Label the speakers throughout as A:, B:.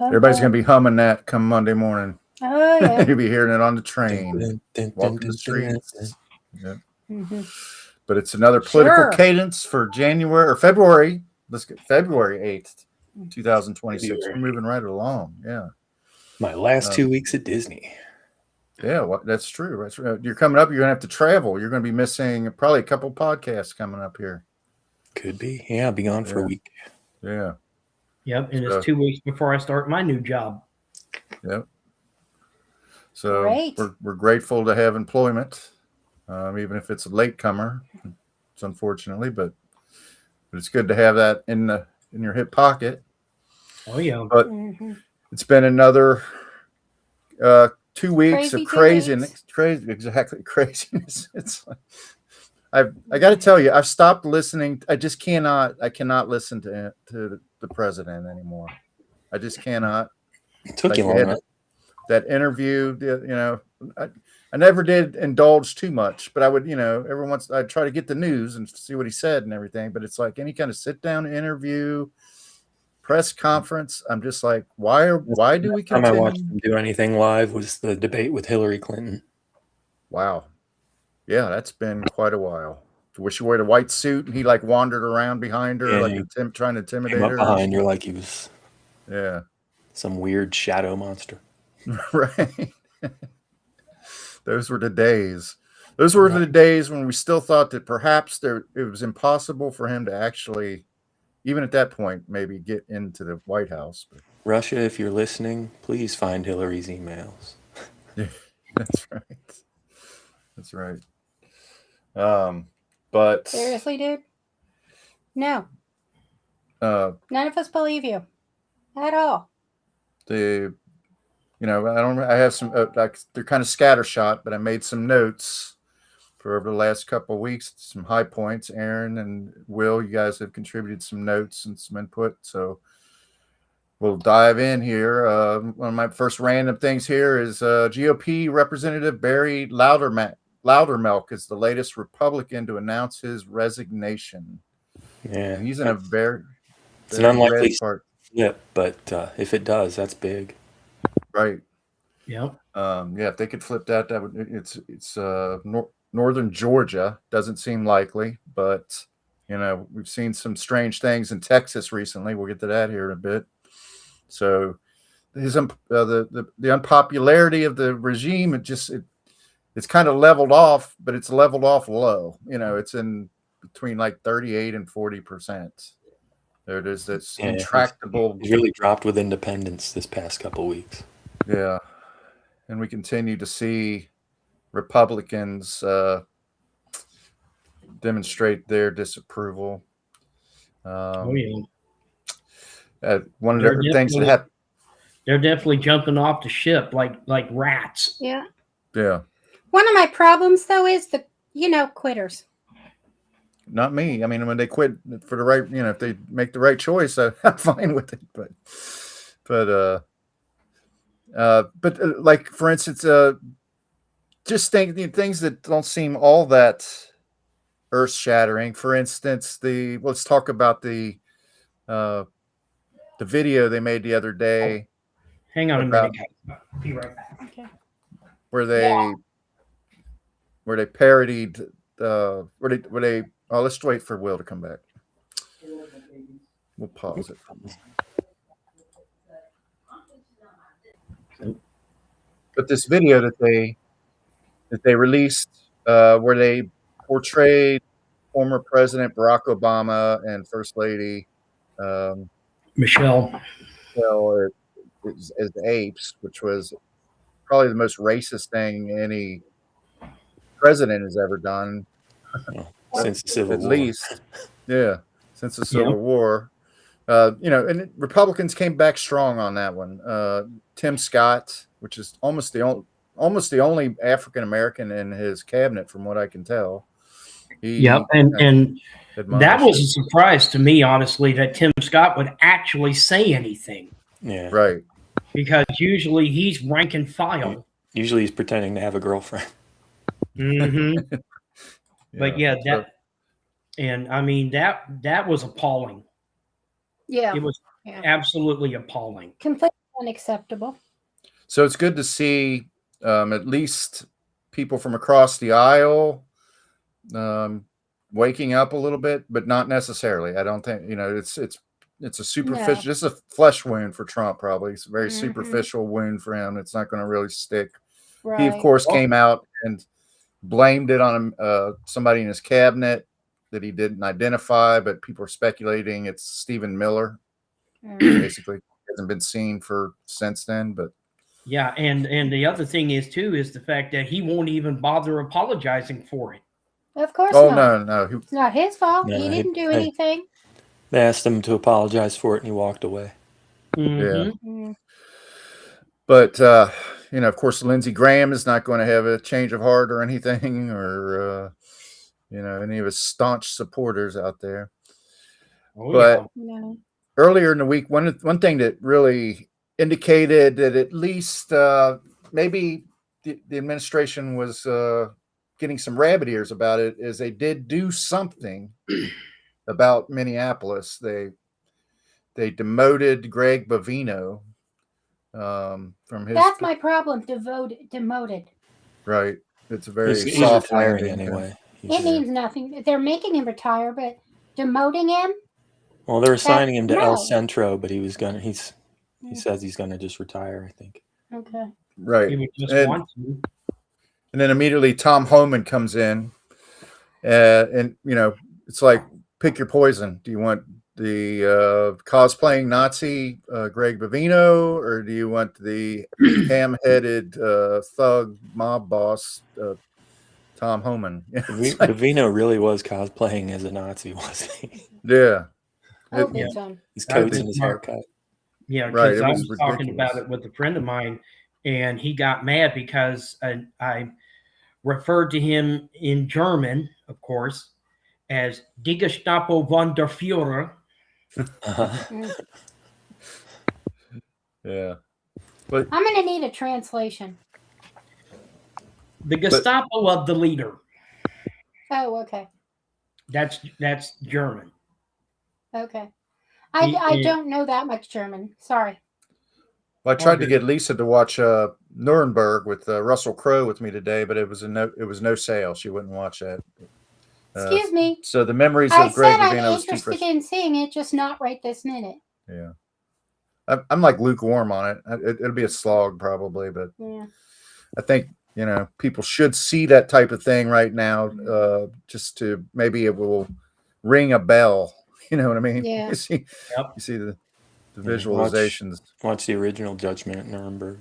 A: Everybody's gonna be humming that come Monday morning.
B: Oh yeah.
A: You'll be hearing it on the train, walking the streets. Yep.
B: Mm-hmm.
A: But it's another political cadence for January or February. Let's get February 8th, 2026. We're moving right along. Yeah.
C: My last 2 weeks at Disney.
A: Yeah, well, that's true. That's right. You're coming up. You're gonna have to travel. You're gonna be missing probably a couple podcasts coming up here.
C: Could be. Yeah, I'll be gone for a week.
A: Yeah.
D: Yep, and it's 2 weeks before I start my new job.
A: Yep. So we're grateful to have employment, even if it's a latecomer. It's unfortunately, but it's good to have that in your hip pocket.
D: Oh yeah.
A: But it's been another 2 weeks of craziness. It's like, I got to tell you, I've stopped listening. I cannot listen to the president anymore. I just cannot.
C: It took you long.
A: That interview, I never did indulge too much, but I would, every once I'd try to get the news and see what he said and everything. But it's like any kind of sit down interview, press conference. I'm just like, why do we continue?
C: The time I watched him do anything live was the debate with Hillary Clinton.
A: Wow. Yeah, that's been quite a while. Where she wore the white suit and he like wandered around behind her, trying to intimidate her.
C: Behind her like he was
A: some
C: weird shadow monster.
A: Right. Those were the days. Those were the days when we still thought that perhaps it was impossible for him to actually, even at that point, maybe get into the White House. But
C: Russia, if you're listening, please find Hillary's emails.
A: Yeah, that's right. That's right. But
B: seriously, dude? No. None of us believe you at all.
A: I have some, they're kind of scattershot, but I made some notes for over the last couple of weeks, some high points. Aaron and Will, you guys have contributed some notes and some input. So we'll dive in here. One of my first random things here is GOP Representative Barry Loudermilk is the latest Republican to announce his resignation.
C: Yeah.
A: And he's in a very
C: it's an unlikely part. Yeah, but if it does, that's big.
A: Right.
D: Yep.
A: If they could flip that would. It's northern Georgia. Doesn't seem likely, but we've seen some strange things in Texas recently. We'll get to that here in a bit. So his the unpopularity of the regime, it's kind of leveled off, but it's leveled off low. It's in between like 38 and 40%. There it is. That's intractable.
C: It's really dropped with independence this past couple weeks.
A: Yeah. And we continue to see Republicans demonstrate their disapproval. One of the things that happened.
D: They're definitely jumping off the ship like rats.
B: Yeah.
A: Yeah.
B: One of my problems, though, is the quitters.
A: Not me. I mean, when they quit for the right, if they make the right choice, I'm fine with it. But like for instance, just things that don't seem all that earth-shattering. For instance, let's talk about the video they made the other day.
D: Hang on a minute, guys. I'll be right back.
B: Okay.
A: Where they parodied let's wait for Will to come back. We'll pause it. But this video that they released, where they portrayed former President Barack Obama and First Lady
D: Michelle
A: as apes, which was probably the most racist thing any president has ever done.
C: Since the Civil War.
A: At least. Yeah, since the Civil War. And Republicans came back strong on that one. Tim Scott, which is almost the only African American in his cabinet, from what I can tell.
D: And that was a surprise to me, honestly, that Tim Scott would actually say anything.
C: Yeah,
A: right.
D: Because usually he's rank and file.
C: Usually he's pretending to have a girlfriend.
D: Mm-hmm. But And I mean, that was appalling.
B: Yeah.
D: It was absolutely appalling.
B: Completely unacceptable.
A: So it's good to see at least people from across the aisle waking up a little bit, but not necessarily. I don't think, it's a superficial, just a flesh wound for Trump, probably. It's a very superficial wound for him. It's not going to really stick. Right. He, of course, came out and blamed it on somebody in his cabinet that he didn't identify, but people are speculating it's Stephen Miller. Basically, hasn't been seen since then, but.
D: Yeah, and the other thing is the fact that he won't even bother apologizing for it.
B: Of course not.
A: Oh, no.
B: It's not his fault. No, he didn't do anything.
C: They asked him to apologize for it, and he walked away.
A: Mm-hmm. Yeah. But, of course, Lindsey Graham is not going to have a change of heart or anything, or, any of his staunch supporters out there. But earlier in the week, one thing that really indicated that at least maybe the administration was getting some rabbit ears about it is they did do something about Minneapolis. They demoted Greg Bovino from his.
B: That's my problem. Demoted.
A: Right. It's a very
C: he's
A: soft
C: retiring
A: landing
C: anyway.
B: It means nothing. They're making him retire, but demoting him.
C: Well, they're assigning him to El Centro, but he says he's gonna just retire, I think.
B: Okay.
A: Right.
D: He would just want to.
A: And then immediately Tom Homan comes in, and it's like, pick your poison. Do you want the cosplaying Nazi Greg Bovino, or do you want the ham-headed thug mob boss Tom Homan?
C: Bovino really was cosplaying as a Nazi, wasn't he?
A: Yeah.
C: His coats and his haircut.
D: Yeah, because I was talking about it with a friend of mine, and he got mad because I referred to him in German, of course, as Die Gestapo von der Führer.
A: Yeah. But
B: I'm going to need a translation.
D: The Gestapo of the leader.
B: Oh, okay.
D: That's German.
B: Okay. I don't know that much German. Sorry.
A: Well, I tried to get Lisa to watch Nuremberg with Russell Crowe with me today, but it was no sale. She wouldn't watch that.
B: Excuse me.
A: So the memories of Greg Bovino.
B: I'm interested in seeing it, just not right this minute.
A: Yeah. I'm like lukewarm on it. It'll be a slog probably, but yeah. I think, people should see that type of thing right now, just to maybe it will ring a bell. You know what I mean?
B: Yeah.
A: You see the visualizations.
C: Watch the original Judgment at Nuremberg.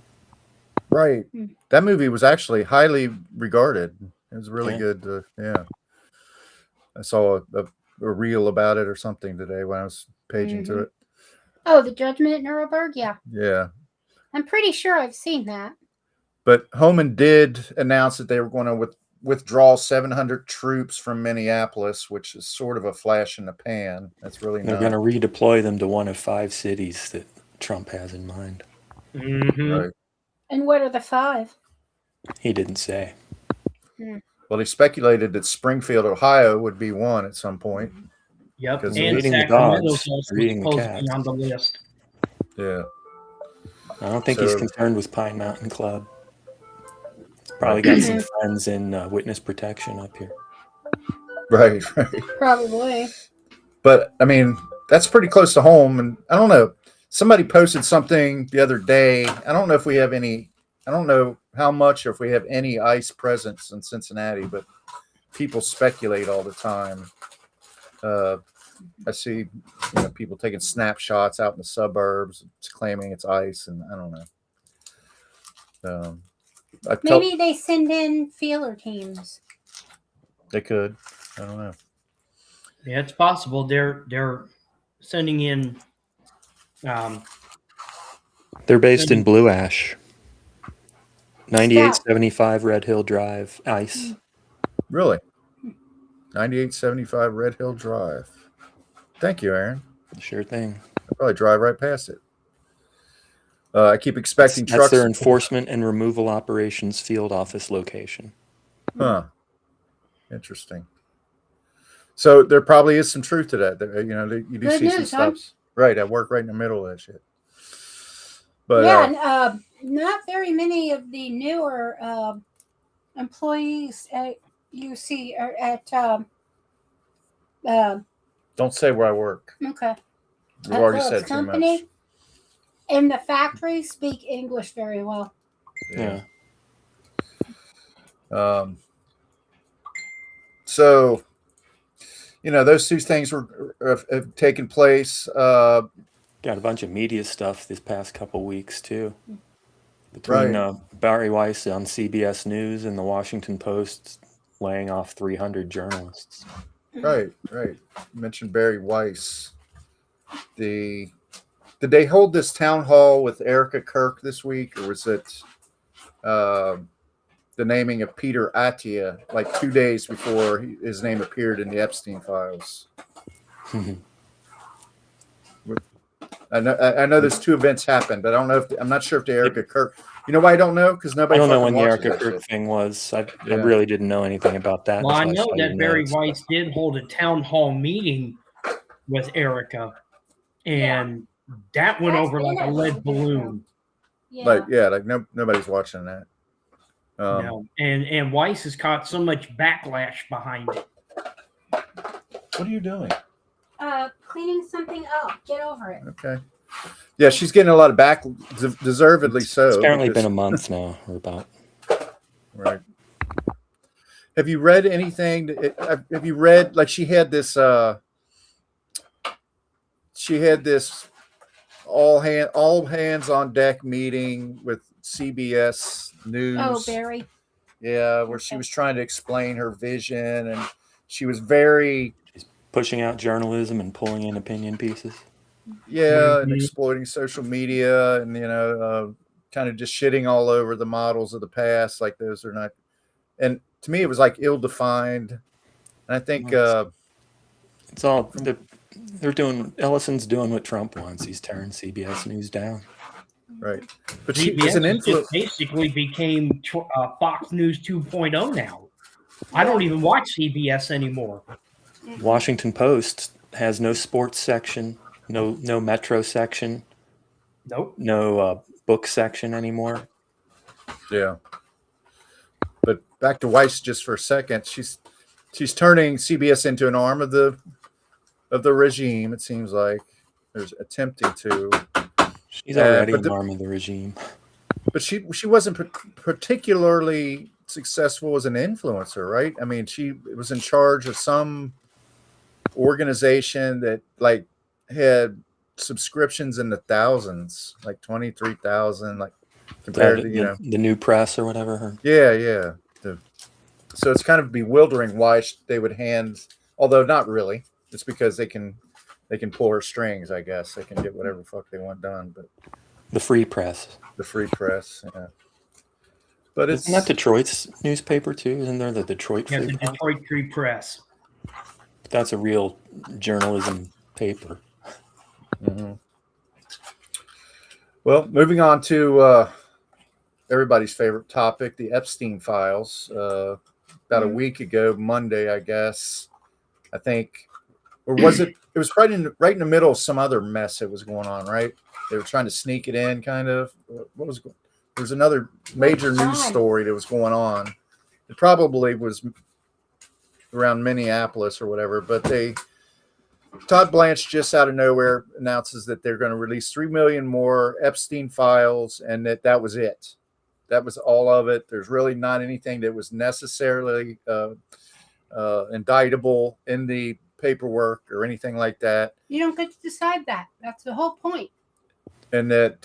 A: Right. That movie was actually highly regarded. It was really good. I saw a reel about it or something today when I was paging to it.
B: Oh, the Judgment at Nuremberg? Yeah.
A: Yeah.
B: I'm pretty sure I've seen that.
A: But Homan did announce that they were going to withdraw 700 troops from Minneapolis, which is sort of a flash in the pan. That's really
C: They're going to redeploy them to one of 5 cities that Trump has in mind.
A: Right.
B: And what are the 5?
C: He didn't say.
A: Well, he speculated that Springfield, Ohio would be one at some point.
D: Yep.
C: And Sacramento's also reading the cats.
D: On the list.
A: Yeah.
C: I don't think he's concerned with Pine Mountain Club. Probably got some friends in witness protection up here.
A: Right.
B: Probably.
A: But, I mean, that's pretty close to home. And I don't know. Somebody posted something the other day. I don't know how much or if we have any ICE presence in Cincinnati, but people speculate all the time. I see people taking snapshots out in the suburbs, claiming it's ICE, and I don't know.
B: Maybe they send in feeler teams.
A: They could. I don't know.
D: Yeah, it's possible. They're sending in.
C: They're based in Blue Ash. 9875 Red Hill Drive, ICE.
A: Really? 9875 Red Hill Drive. Thank you, Aaron.
C: Sure thing.
A: I'll probably drive right past it. I keep expecting trucks.
C: That's their enforcement and removal operations field office location.
A: Huh. Interesting. So there probably is some truth to that. You know, you do
B: Good
A: see some
B: news, huh?
A: stuff. Right, I work right in the middle of that shit. But
B: yeah, and, not very many of the newer employees you see are at.
A: Don't say where I work.
B: Okay.
A: We've already
B: Phillips
A: said too
B: Company
A: much.
B: in the factory speak English very well.
C: Yeah.
A: So, you know, those two things have taken place.
C: Got a bunch of media stuff this past couple weeks too. Between Barry Weiss on CBS News and the Washington Post laying off 300 journalists.
A: Right. You mentioned Barry Weiss. Did they hold this town hall with Erica Kirk this week, or was it the naming of Peter Attia like 2 days before his name appeared in the Epstein files? I know those two events happened, but I don't know I'm not sure if the Erica Kirk. You know why I don't know? Because nobody.
C: I don't know when the
A: watches
C: Erica Kirk thing was. I really didn't know anything about that.
D: Well, I know that Barry Weiss did hold a town hall meeting with Erica, and that went over like a lead balloon.
B: Yeah.
A: Like nobody's watching that.
D: No, and Weiss has caught so much backlash behind it.
A: What are you doing?
B: Cleaning something up. Get over it.
A: Okay. Yeah, she's getting a lot of deservedly so.
C: It's apparently been a month now, or about.
A: Right. Have you read anything? Have you read, like, she had this all hands on deck meeting with CBS News.
B: Oh, Barry.
A: Yeah, where she was trying to explain her vision, and she was very
C: pushing out journalism and pulling in opinion pieces.
A: Yeah, and exploiting social media, and kind of just shitting all over the models of the past, like those are not. And to me, it was like ill-defined. And I think
C: it's all they're doing. Ellison's doing what Trump wants. He's tearing CBS News down.
A: Right, but
D: CBS
A: she was an influence.
D: Basically became Fox News 2.0 now. I don't even watch CBS anymore.
C: Washington Post has no sports section, no Metro section,
D: nope,
C: no book section anymore.
A: Yeah, but back to Weiss just for a second. She's turning CBS into an arm of the regime. It seems like there's attempting to.
C: She's already an arm of the regime.
A: But she wasn't particularly successful as an influencer, right? I mean, she was in charge of some organization that like had subscriptions in the thousands, like 23,000, like compared to
C: the New Press or whatever.
A: Yeah. So it's kind of bewildering why they would hand, although not really. It's because they can pull her strings, I guess. They can get whatever the fuck they want done. But
C: the free press.
A: Yeah. But
C: isn't that Detroit's newspaper too? Isn't there the Detroit Free
D: Press? Yeah, the Detroit Free Press.
C: That's a real journalism paper.
A: Mm-hmm. Well, moving on to everybody's favorite topic, the Epstein files. About a week ago, Monday, I guess. I think, or was it? It was right in the middle of some other mess that was going on, right? They were trying to sneak it in, kind of. What was? There was another major news story that was going on. It probably was around Minneapolis or whatever, but Todd Blanche just out of nowhere announces that they're going to release 3 million more Epstein files, and that was it. That was all of it. There's really not anything that was necessarily indictable in the paperwork or anything like that.
B: You don't get to decide that. That's the whole point.
A: And that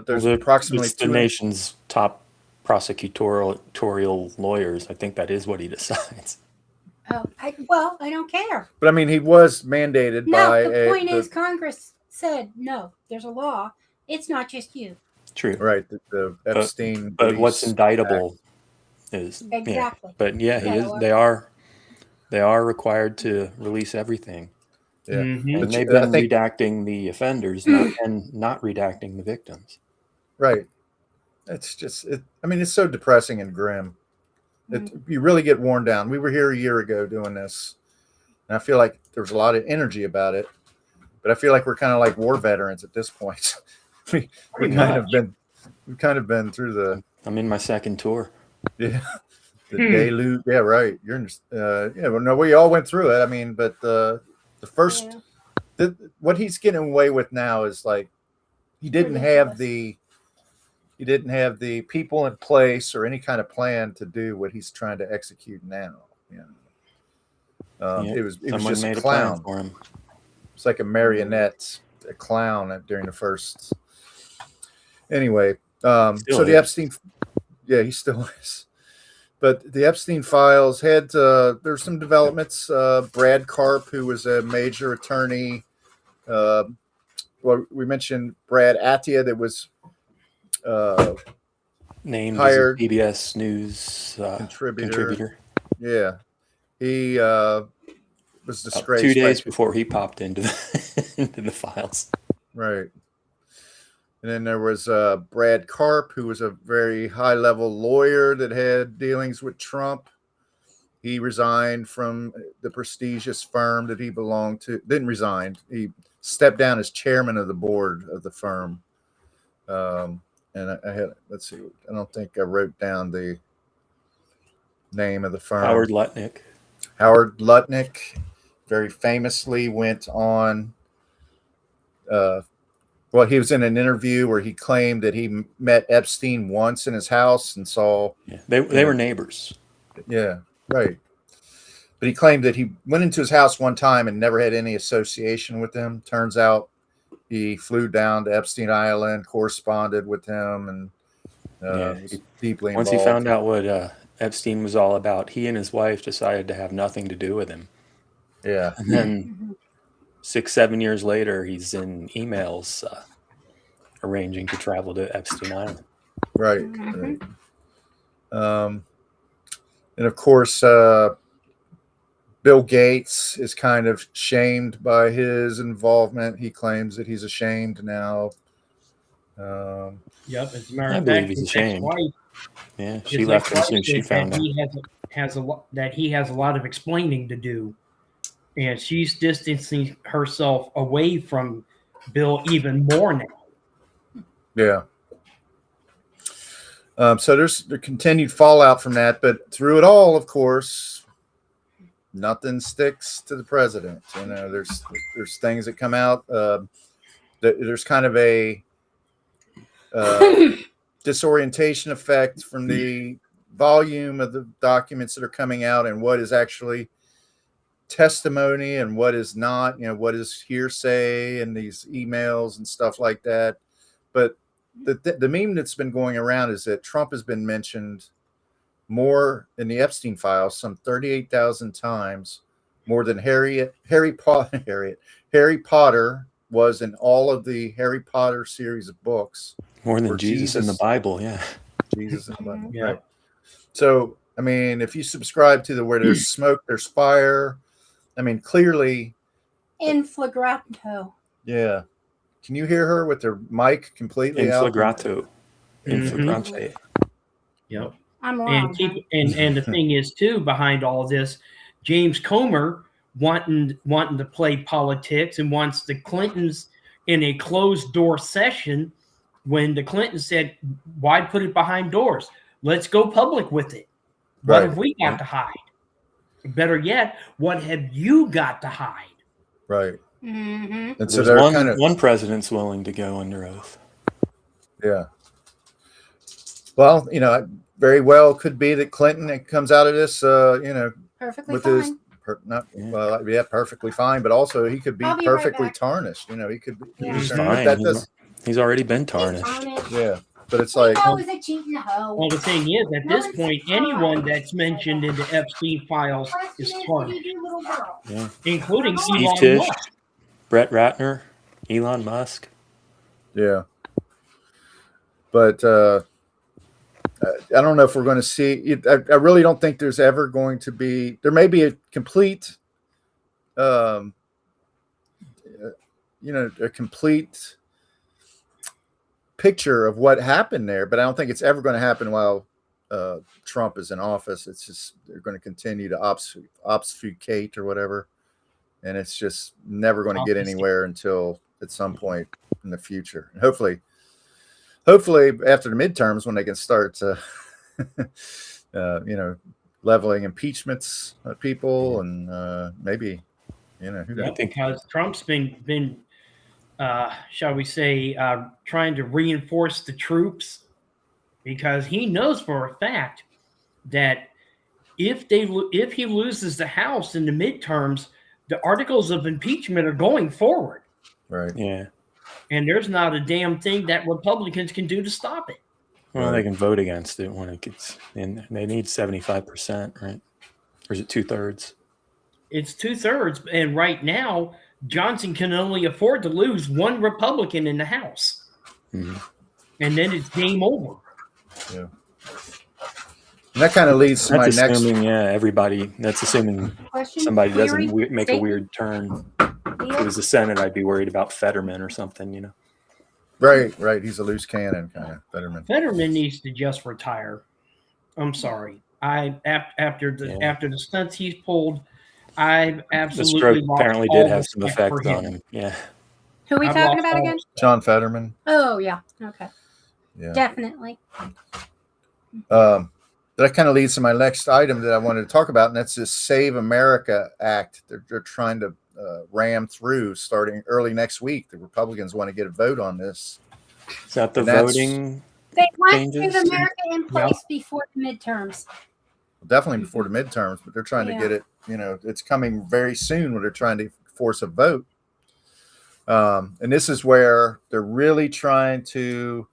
A: there's approximately
C: the nation's top prosecutorial lawyers. I think that is what he decides.
B: Oh, I don't care.
A: But I mean, he was mandated by.
B: No, the point is, Congress said no. There's a law. It's not just you.
C: True.
A: Right. The Epstein.
C: But what's indictable is
B: exactly.
C: Yeah. But yeah, they are required to release everything.
A: Yeah.
C: Mm-hmm. And they've been redacting the offenders and not redacting the victims.
A: Right. It's just. It's so depressing and grim. You really get worn down. We were here a year ago doing this, And I feel like there was a lot of energy about it, but I feel like we're kind of like war veterans at this point. we kind of been through the.
C: I'm in my second tour.
A: Yeah, the deluge. Yeah, right. You're in. Yeah, well, no, we all went through it. I mean, but the first, what he's getting away with now is like he didn't have the people in place or any kind of plan to do what he's trying to execute now. You know, it was just
C: made
A: a clown
C: for him.
A: It's like a marionette, a clown during the first. Anyway, so the Epstein, yeah, he still is. But the Epstein files had there's some developments. Brad Karp, who was a major attorney. Well, we mentioned Brad Atia, that was
C: named
A: hired
C: as a PBS News contributor.
A: Yeah, he was disgraced.
C: 2 days before he popped into the files.
A: Right. And then there was Brad Karp, who was a very high-level lawyer that had dealings with Trump. He resigned from the prestigious firm that he belonged to. Didn't resign. He stepped down as chairman of the board of the firm. And I had, let's see, I don't think I wrote down the name of the firm.
C: Howard Lutnick.
A: Howard Lutnick very famously went on. Well, he was in an interview where he claimed that he met Epstein once in his house and saw.
C: Yeah, they were neighbors.
A: Yeah, right. But he claimed that he went into his house one time and never had any association with him. Turns out he flew down to Epstein Island, corresponded with him, and was deeply involved.
C: Once he found out what Epstein was all about, he and his wife decided to have nothing to do with him.
A: Yeah.
C: And then 6-7 years later, he's in emails arranging to travel to Epstein Island.
A: Right. Right. And of course, Bill Gates is kind of shamed by his involvement. He claims that he's ashamed now.
D: Yep, as a matter
C: I
D: of
C: believe
D: fact,
C: he's
D: his
C: ashamed.
D: ex-wife,
C: Yeah, she left him as soon as she found out.
D: He has a lot of explaining to do, and she's distancing herself away from Bill even more now.
A: Yeah. So there's the continued fallout from that, but through it all, of course, nothing sticks to the president. You know, there's things that come out. There's kind of a disorientation effect from the volume of the documents that are coming out and what is actually testimony and what is not. You know, what is hearsay and these emails and stuff like that. But the meme that's been going around is that Trump has been mentioned more in the Epstein files, some 38,000 times, more than Harry Potter was in all of the Harry Potter series of books.
C: More than Jesus in the Bible, yeah.
A: Jesus in the Bible,
D: Yeah.
A: right. So, I mean, if you subscribe to where there's smoke, there's fire. I mean, clearly.
B: In flagrante.
A: Yeah. Can you hear her with her mic completely out?
C: In flagrante.
D: Yep.
B: I'm wrong.
D: And the thing is, too, behind all this, James Comer wanting to play politics and wants the Clintons in a closed door session when the Clintons said, why put it behind doors? Let's go public with it. What have we got to hide? Better yet, what have you got to hide?
A: Right.
B: Mm-hmm.
A: And so
C: there's one president's willing to go under oath.
A: Yeah. Well, you know, very well could be that Clinton comes out of this, you know,
B: perfectly
A: with
B: fine.
A: Perfectly fine, but also he could be perfectly tarnished. You know, he could be.
C: He's fine. He's already been tarnished.
A: Yeah, but it's like.
B: Well, the
D: thing is, at this point, anyone that's mentioned in the Epstein files is tarnished, including
C: Steve
D: Elon
C: Tisch,
D: Musk.
C: Brett Ratner, Elon Musk.
A: Yeah, but I don't know if we're going to see it. I really don't think there's ever going to be. There may be a complete, you know, a complete picture of what happened there, but I don't think it's ever going to happen while Trump is in office. It's just they're going to continue to obfuscate or whatever. and it's just never going to get anywhere until at some point in the future. And hopefully after the midterms, when they can start, leveling impeachments of people, and maybe,
D: because Trump's been shall we say, trying to reinforce the troops, because he knows for a fact that if he loses the House in the midterms, the articles of impeachment are going forward.
A: Right.
C: Yeah.
D: And there's not a damn thing that Republicans can do to stop it.
C: Well, they can vote against it when it gets in. They need 75%, right? Or is it 2/3?
D: It's 2/3, and right now Johnson can only afford to lose one Republican in the House, and then it's game over.
A: Yeah. And that kind of leads to my next.
C: Everybody. That's assuming somebody doesn't make a weird turn. If it was the Senate, I'd be worried about Fetterman or something,
A: Right. He's a loose cannon kind of Fetterman.
D: Fetterman needs to just retire. I'm sorry. After the stunts he's pulled, I've absolutely
C: the stroke apparently did have some effect on him. Yeah.
B: Who are we talking about again?
A: John Fetterman.
B: Oh yeah. Okay.
A: Yeah.
B: Definitely.
A: That kind of leads to my next item that I wanted to talk about, and that's this Save America Act. They're trying to ram through starting early next week. The Republicans want to get a vote on this.
C: Is that the voting?
B: They want Save America in place before the midterms.
A: Definitely before the midterms, but they're trying to get it. It's coming very soon when they're trying to force a vote. And this is where they're really trying to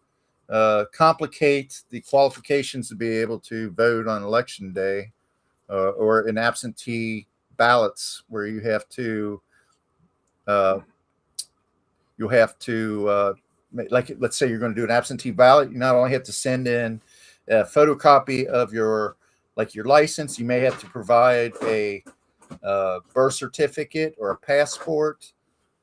A: complicate the qualifications to be able to vote on election day, or in absentee ballots, where you have to like, let's say you're going to do an absentee ballot, you not only have to send in a photocopy of your license, you may have to provide a birth certificate or a passport.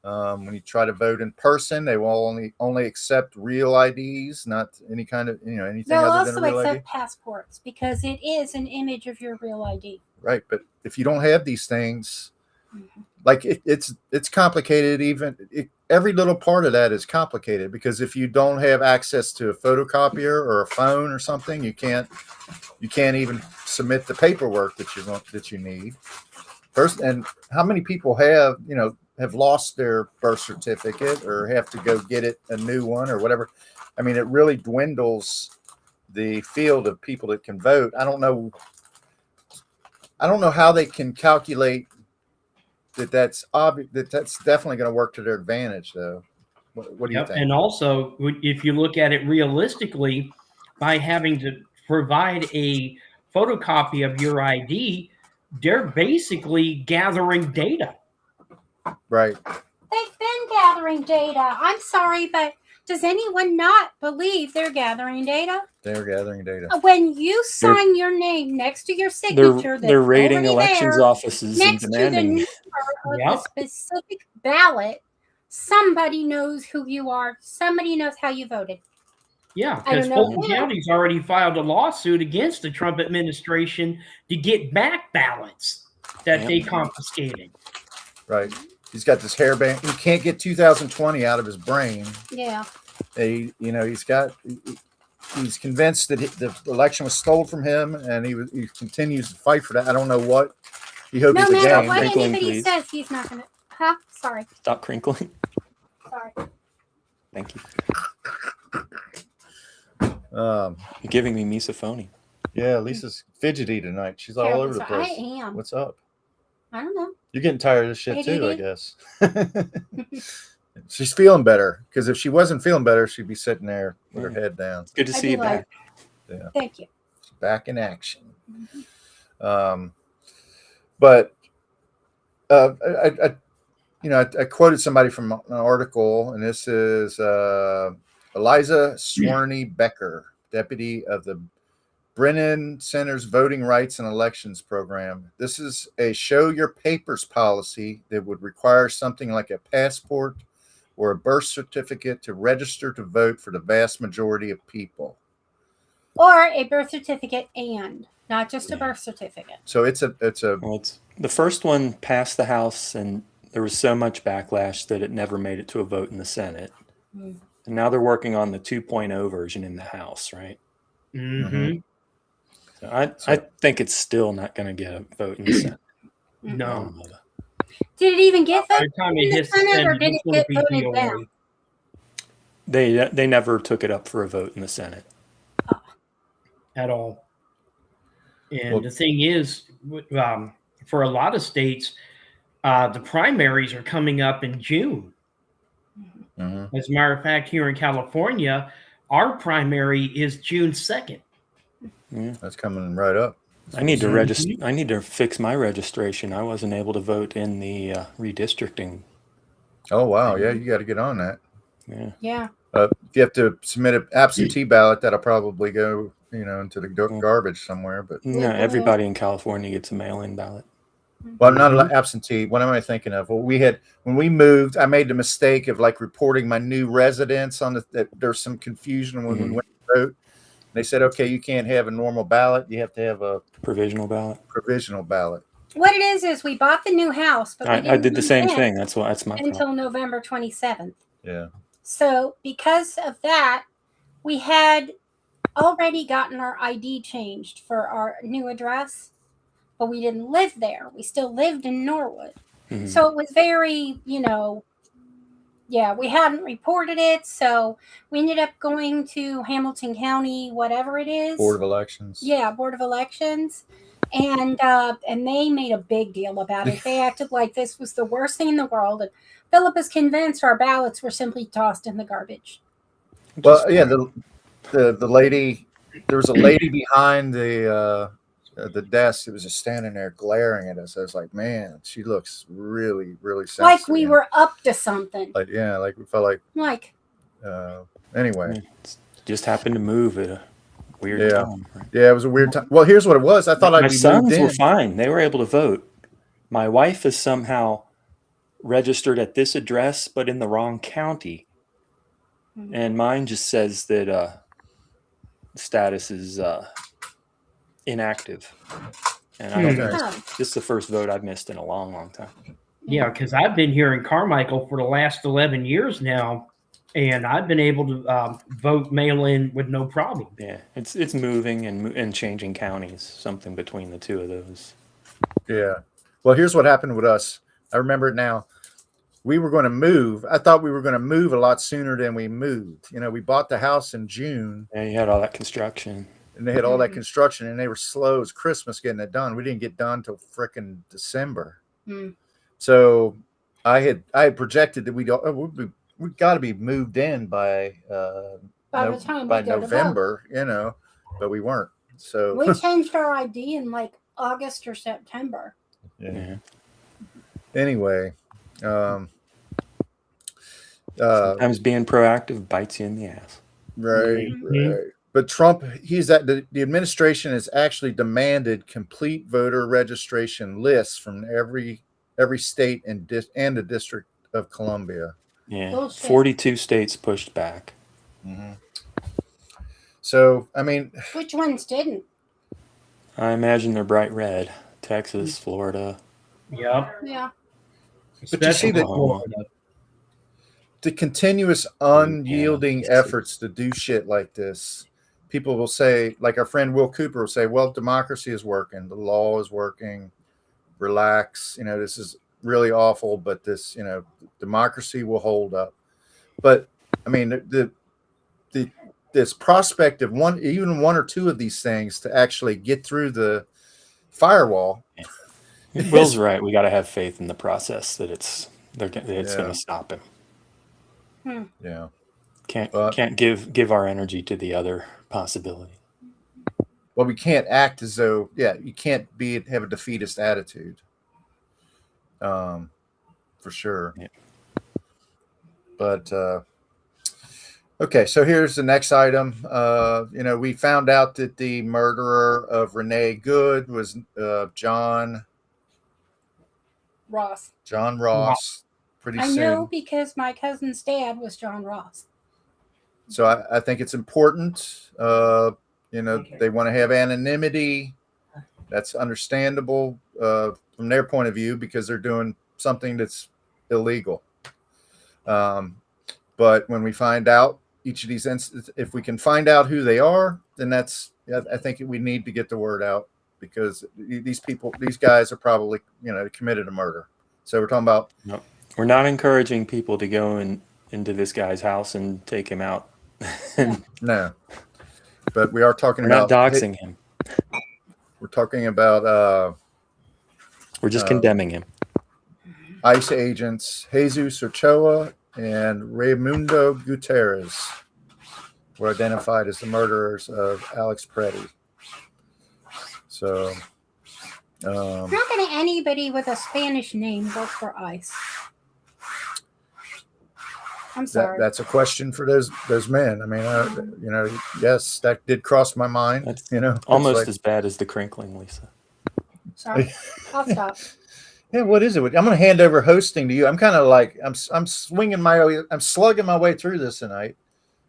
A: When you try to vote in person, they will only accept real IDs, not any kind of anything
B: They'll
A: other than a real
B: also
A: ID.
B: accept passports because it is an image of your real ID.
A: Right, but if you don't have these things, like it's complicated. Every little part of that is complicated, because if you don't have access to a photocopier or a phone or something, you can't even submit the paperwork that you need. First, and how many people have lost their birth certificate or have to go get a new one or whatever? I mean, it really dwindles the field of people that can vote. I don't know how they can calculate that's obvious, that's definitely going to work to their advantage, though. What do you think?
D: And also, if you look at it realistically, by having to provide a photocopy of your ID, they're basically gathering data.
A: Right.
B: They've been gathering data. I'm sorry, but does anyone not believe they're gathering data?
A: They're gathering data.
B: When you sign your name next to your signature,
C: they're raiding elections offices
B: next
C: and demanding
B: to the number of the specific ballot, somebody knows who you are. Somebody knows how you voted.
D: Yeah, because Fulton County's already filed a lawsuit against the Trump administration to get back ballots that they confiscated.
A: Right. He's got this hairband. He can't get 2020 out of his brain.
B: Yeah.
A: He's convinced that the election was stolen from him, and he continues to fight for that. I don't know what he hopes
B: no
A: is a game.
B: No matter what
C: Crinkling,
B: anybody says, he's not going to. Sorry.
C: Stop crinkling.
B: Sorry.
C: Thank you.
A: You're
C: giving me misophonia.
A: Yeah, Lisa's fidgety tonight. She's all over the place.
B: I am.
A: What's up?
B: I don't know.
A: You're getting tired of this shit too, I guess. She's feeling better, because if she wasn't feeling better, she'd be sitting there with her head down.
C: It's good to see you back.
A: Yeah.
B: Thank you.
A: She's back in action. But I quoted somebody from an article, and this is Eliza Swarney Becker, deputy of the Brennan Center's Voting Rights and Elections Program. This is a show your papers policy that would require something like a passport or a birth certificate to register to vote for the vast majority of people.
B: Or a birth certificate, and not just a birth certificate.
A: So it's
C: the first one passed the House, and there was so much backlash that it never made it to a vote in the Senate.
B: Mm.
C: And now they're working on the 2.0 version in the House, right?
D: Mm-hmm.
C: So I think it's still not going to get a vote in the Senate.
D: No.
B: Did it even get
D: By
B: voted
D: the time
B: in
D: it
B: the
D: hits the
B: Senate, or
D: Senate,
B: did
D: it's
B: it
D: going to
B: get
D: be
B: voted
D: DOA.
B: down?
C: They never took it up for a vote in the Senate
D: At all. And the thing is, for a lot of states, the primaries are coming up in June.
A: Mm-hmm.
D: As a matter of fact, here in California, our primary is June 2nd.
C: Yeah.
A: That's coming right up.
C: I need to register. I need to fix my registration. I wasn't able to vote in the redistricting.
A: Oh wow, yeah, you got to get on that.
C: Yeah.
B: Yeah.
A: If you have to submit an absentee ballot, that'll probably go, into the garbage somewhere. But
C: No, everybody in California gets a mail-in ballot.
A: well, I'm not an absentee. What am I thinking of? Well, when we moved, I made the mistake of reporting my new residence on that. There's some confusion when we went to vote. They said, okay, you can't have a normal ballot. You have to have a
C: provisional ballot.
B: What it is we bought the new house, but we didn't
C: I did the same thing. That's my
B: until
C: problem.
B: November 27th.
A: Yeah.
B: So because of that, we had already gotten our ID changed for our new address, but we didn't live there. We still lived in Norwood.
C: Mm-hmm.
B: So it was very, we hadn't reported it. So we ended up going to Hamilton County, whatever it is.
A: Board of Elections.
B: Yeah, Board of Elections. And they made a big deal about it. They acted like this was the worst thing in the world. And Philip is convinced our ballots were simply tossed in the garbage.
A: Well, yeah, the lady, there was a lady behind the desk that was just standing there glaring at us. I was like, man, she looks really, really sensitive.
B: Like we were up to something.
A: We felt like anyway.
C: Just happened to move at a weird time. Right?
A: Yeah, it was a weird time. Well, here's what it was. I thought
C: my sons were fine. They were able to vote. My wife is somehow registered at this address, but in the wrong county. Mm-hmm. And mine just says that status is inactive. And I don't know. This is the first vote I've missed in a long, long time.
D: Yeah, because I've been here in Carmichael for the last 11 years now, and I've been able to vote mail-in with no problem.
C: Yeah, it's moving and changing counties, something between the two of those.
A: Yeah. Well, here's what happened with us. I remember it now. We were going to move. I thought we were going to move a lot sooner than we moved. We bought the house in June.
C: Yeah, you had all that construction.
A: And they had all that construction, and they were slow as Christmas getting it done. We didn't get done till frickin' December.
B: Mm.
A: So I had projected that we'd got to be moved in by November, but we weren't. So
B: we changed our ID in August or September.
A: Yeah. Anyway,
C: sometimes being proactive bites you in the ass.
A: Right. But Trump, the administration has actually demanded complete voter registration lists from every state and the District of Columbia.
C: Yeah, bullshit. 42 states pushed back.
A: Mm-hmm. So, I mean,
B: which ones didn't?
C: I imagine they're bright red. Texas, Florida.
D: Yep.
B: Yeah.
A: But you see the continuous unyielding efforts to do shit like this. People will say, like our friend Will Cooper will say, well, democracy is working. The law is working. Relax. This is really awful, but this, democracy will hold up. But I mean, this prospect of even one or two of these things to actually get through the firewall.
C: Will's right. We got to have faith in the process that it's going to stop him.
A: Yeah.
C: Can't give our energy to the other possibility.
A: Well, we can't act as though, you can't have a defeatist attitude. For sure. Yeah. But, okay, so here's the next item. We found out that the murderer of Renee Good was John Ross. Pretty soon. I know
B: because my cousin's dad was John Ross.
A: So I think it's important. They want to have anonymity. That's understandable from their point of view because they're doing something that's illegal. But when we find out each of these instances, if we can find out who they are, then I think we need to get the word out, because these guys are probably, committed a murder. So we're talking about.
C: No, we're not encouraging people to go into this guy's house and take him out.
A: No, but we are talking about.
C: We're not doxing him.
A: We're talking about.
C: We're just condemning him.
A: ICE agents Jesus Ochoa and Raimundo Gutierrez were identified as the murderers of Alex Preddy. So,
B: not going to anybody with a Spanish name work for ICE. I'm sorry.
A: That's a question for those men. I mean, yes, that did cross my mind.
C: That's almost as bad as the crinkling, Lisa.
B: Sorry, I'll stop.
A: Yeah, what is it? I'm going to hand over hosting to you. I'm kind of like I'm slugging my way through this tonight.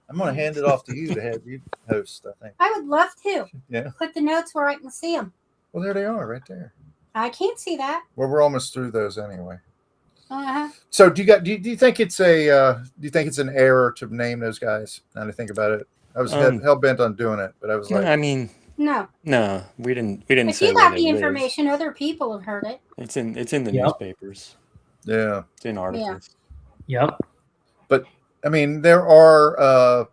A: I'm going to hand it off to you to have you host, I think.
B: I would love to.
A: Yeah.
B: Put the notes where I can see them.
A: Well, there they are, right there.
B: I can't see that.
A: Well, we're almost through those anyway.
B: Uh-huh.
A: So, do you think it's an error to name those guys? Now to think about it, I was hell bent on doing it, but I was like,
B: no,
C: we didn't.
B: If
C: say
B: you got the
C: live.
B: Information, other people have heard it.
C: It's in the newspapers.
A: Yeah,
C: it's in articles.
D: Yeah. Yep.
A: But I mean, there are I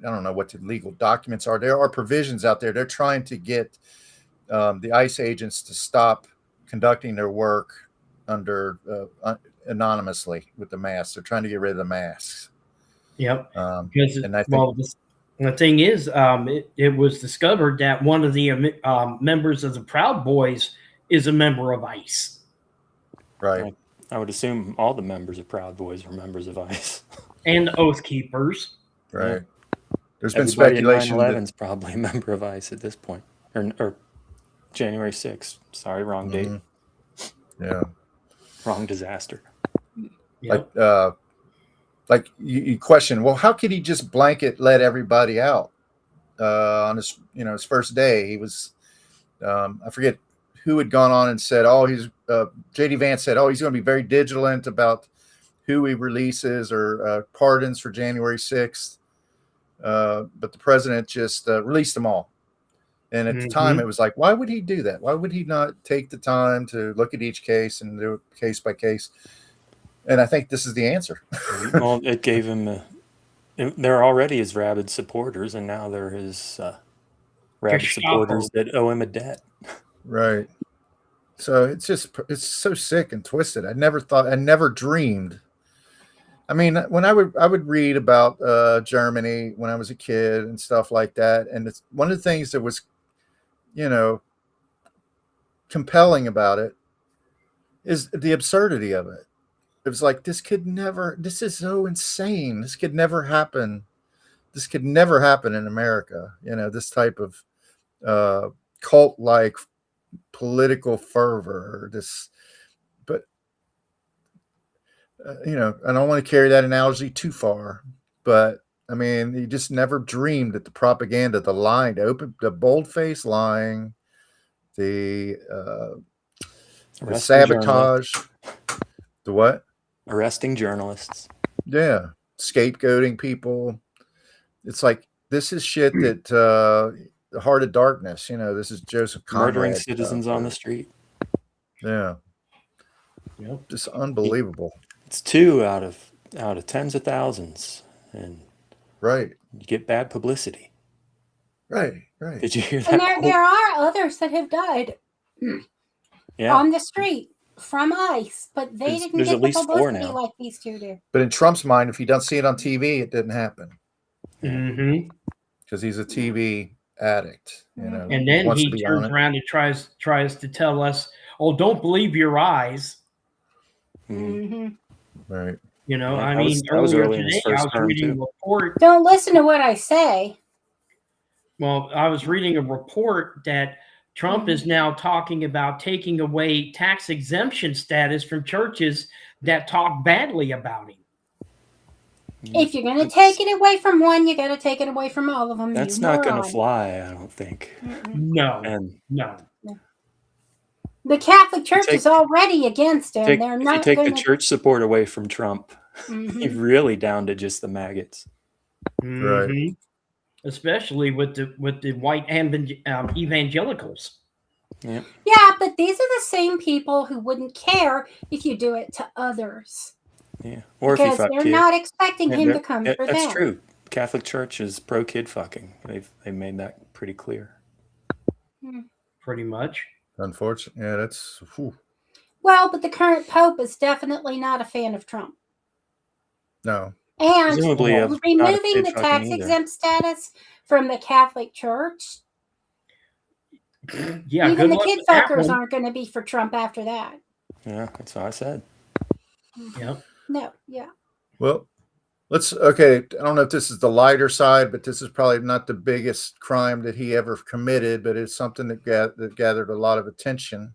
A: don't know what the legal documents are. There are provisions out there. They're trying to get the ICE agents to stop conducting their work under anonymously with the masks. They're trying to get rid of the masks.
D: Yep.
A: Because
D: the thing is, it was discovered that one of the members of the Proud Boys is a member of ICE.
A: Right.
C: I would assume all the members of Proud Boys are members of ICE.
D: And Oath Keepers.
A: Right.
C: Yeah.
A: There's been speculation.
C: 9/11's probably a member of ICE at this point. Or January 6th. Sorry, wrong date.
A: Yeah.
C: Wrong disaster.
D: Yep.
A: Like you question, well, how could he just blanket let everybody out on his first day? He was, I forget who had gone on and said, JD Vance said, he's going to be very vigilant about who he releases or pardons for January 6th. But the president just released them all. And at the time, it was like, why would he do that? Why would he not take the time to look at each case and do it case by case? And I think this is the answer.
C: Well, it gave him they're already his rabid supporters, and now they're his rabid supporters that owe him a debt.
A: Right. So it's so sick and twisted. I never dreamed. I mean, when I would read about Germany when I was a kid and stuff like that, and it's one of the things that was, compelling about it is the absurdity of it. It was like, this is so insane. This could never happen. This could never happen in America. This type of cult-like political fervor. But I don't want to carry that analogy too far, but I mean, you just never dreamed that the propaganda, the lying, the bold-faced lying, the sabotage, the what?
C: Arresting journalists.
A: Yeah. Scapegoating people. It's like, this is shit that the heart of darkness, this is Joseph Conrad.
C: Murdering citizens on the street.
A: Yeah.
D: Yep.
A: Just unbelievable.
C: It's 2 out of tens of thousands. And
A: right.
C: You get bad publicity.
A: Right.
C: Did you hear that?
B: And there are others that have died on the street from ICE, but they didn't get the publicity like these two did.
A: But in Trump's mind, if he doesn't see it on TV, it didn't happen. Because he's a TV addict,
D: And then he turns around and tries to tell us, don't believe your eyes.
A: Right.
D: Earlier today I was reading a report.
B: Don't listen to what I say.
D: Well, I was reading a report that Trump is now talking about taking away tax exemption status from churches that talk badly about him.
B: If you're going to take it away from one, you got to take it away from all of them.
C: That's not going to fly, I don't think.
D: No.
B: The Catholic Church is already against him. They're not
C: if you take
B: gonna...
C: the church support away from Trump,
B: Mhm.
C: you're really down to just the maggots.
A: Right.
D: Especially with the white evangelicals.
C: Yeah.
B: Yeah, but these are the same people who wouldn't care if you do it to others.
C: Yeah. Or
B: because
C: if you fuck
B: they're
C: kids.
B: not expecting him to come for
C: That's
B: them.
C: true. Catholic Church is pro kid fucking. They've made that pretty clear.
D: Pretty much.
A: Unfortunately, yeah, that's. Whew.
B: Well, but the current Pope is definitely not a fan of Trump.
A: No.
B: And
C: Presumably
B: removing the tax exempt status from the Catholic Church.
D: Yeah,
B: even the kid fuckers aren't going to be for Trump after that.
C: Yeah, that's what I said.
D: Yeah.
B: No, yeah.
A: Well, okay, I don't know if this is the lighter side, but this is probably not the biggest crime that he ever committed, but it's something that gathered a lot of attention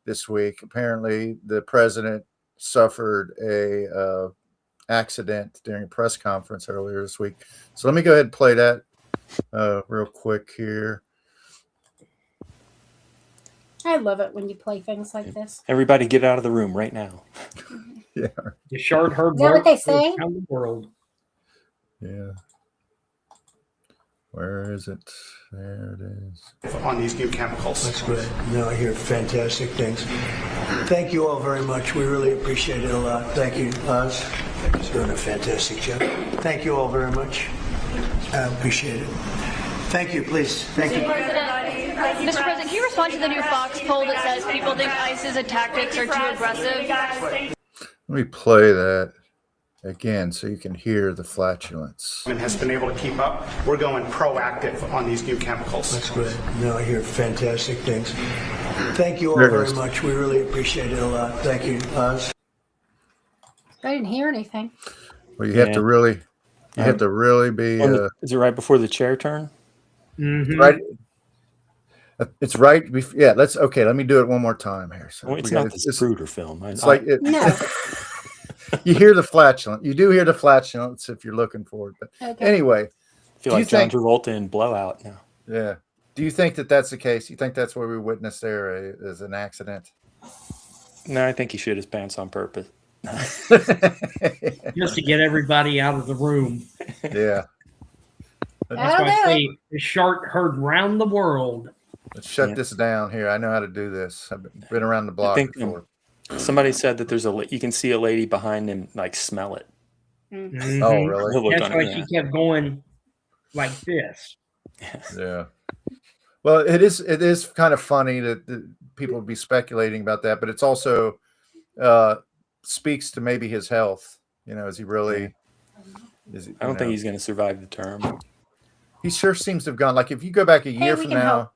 A: this week. Apparently, the president suffered a accident during a press conference earlier this week. So let me go ahead and play that real quick here.
B: I love it when you play things like this.
C: Everybody get out of the room right now.
A: Yeah.
D: The short herd.
B: Is that what they say?
D: Around the world.
A: Yeah. Where is it? There it is.
E: On these new chemicals.
F: That's great. No, I hear fantastic things. Thank you all very much. We really appreciate it a lot. Thank you, Oz. You're doing a fantastic job. Thank you all very much. I appreciate it. Thank you, please. Thank you.
G: Mr. President, can you respond to the new Fox poll that says people think ISIS's tactics are too aggressive?
A: Let me play that again so you can hear the flatulence.
E: And has been able to keep up. We're going proactive on these new chemicals.
F: That's great. No, I hear fantastic things. Thank you all very much. We really appreciate it a lot. Thank you, Oz.
B: I didn't hear anything.
A: Well, you have to really, have to really be.
C: Is it right before the chair turn?
D: Mm-hmm.
A: Right. It's right. Yeah. Let me do it one more time here. So
C: it's not the Zapruder film.
A: It's like it.
B: No.
A: You hear the flatulence. You do hear the flatulence if you're looking for it. But anyway,
C: I feel like John Travolta in Blowout now.
A: Yeah. Do you think that that's the case? You think that's what we witnessed there as an accident?
C: No, I think he shit his pants on purpose.
D: Just to get everybody out of the room.
A: Yeah.
D: That's why I say the shark heard round the world.
A: Let's shut this down here. I know how to do this. I've been around the block before.
C: Somebody said that you can see a lady behind him, like, smell it.
D: Mm-hmm.
A: Oh, really?
D: That's why she kept going like this.
A: Yeah. Well, it is kind of funny that people would be speculating about that, but it's also speaks to maybe his health. You know, is he really?
C: I don't think he's going to survive the term.
A: He sure seems to have gone. Like if you go back a year from now,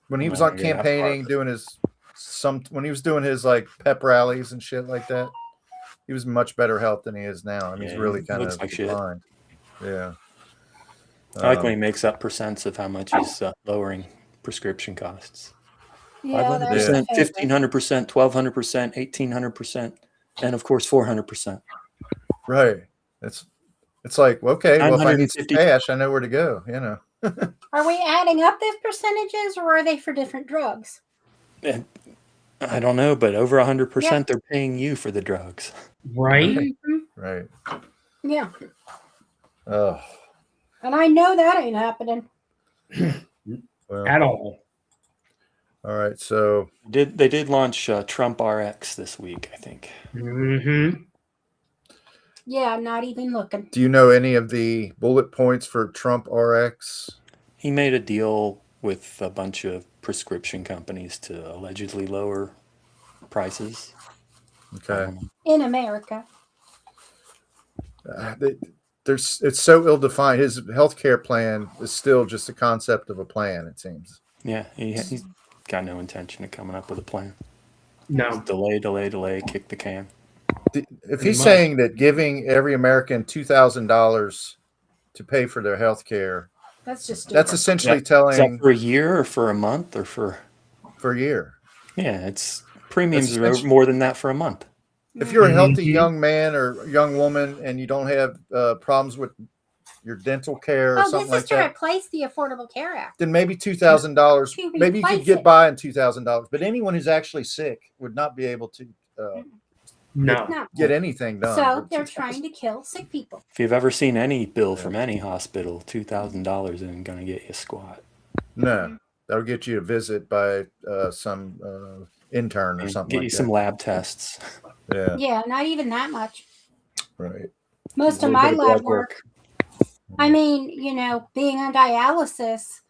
A: when he was on campaigning, doing when he was doing his like pep rallies and shit like that, he was in much better health than he is now. I mean, he's really kind of declined. Yeah.
C: I like when he makes up percents of how much he's lowering prescription costs.
B: Yeah,
C: 500%, 1,500%, 1,200%, 1,800%, and of course 400%.
A: Right. It's like, okay, well, if I need some cash, I know where to go. You know.
B: Are we adding up those percentages, or are they for different drugs?
C: I don't know, but over 100%, they're paying you for the drugs.
D: Right.
B: Mm-hmm.
A: Right.
B: Yeah.
A: Oh.
B: And I know that ain't happening.
A: Well,
D: at all.
A: All right. So
C: they did launch Trump RX this week, I think.
D: Mm-hmm.
B: Yeah, I'm not even looking.
A: Do you know any of the bullet points for Trump RX?
C: He made a deal with a bunch of prescription companies to allegedly lower prices.
A: Okay.
B: In America.
A: It's so ill-defined. His healthcare plan is still just a concept of a plan, it seems.
C: Yeah, he's got no intention of coming up with a plan.
D: No.
C: Delay, kick the can.
A: If he's saying that giving every American $2,000 to pay for their health care,
B: that's just stupid.
A: That's essentially telling.
C: Is that for a year or for a month or for
A: a year?
C: Yeah, it's premiums are more than that for a month.
A: If you're a healthy young man or young woman and you don't have problems with your dental care or
B: Oh,
A: something
B: this
A: like
B: is to
A: that,
B: replace the Affordable Care Act.
A: then maybe $2,000.
B: To
A: Maybe you could
B: replace
A: get
B: it.
A: by on $2,000. But anyone who's actually sick would not be able to
D: No.
B: No.
A: get anything done.
B: So
A: with
B: they're
A: $2,000.
B: trying to kill sick people.
C: If you've ever seen any bill from any hospital, $2,000 isn't going to get you squat.
A: No, that'll get you a visit by some intern or
C: And
A: something
C: get
A: like
C: you
A: that.
C: some lab tests.
A: Yeah,
B: Yeah, not even that much.
A: right.
B: Most
C: A
B: of
C: little
B: my
C: bit of
B: lab
C: blood
B: work, I mean, being on dialysis,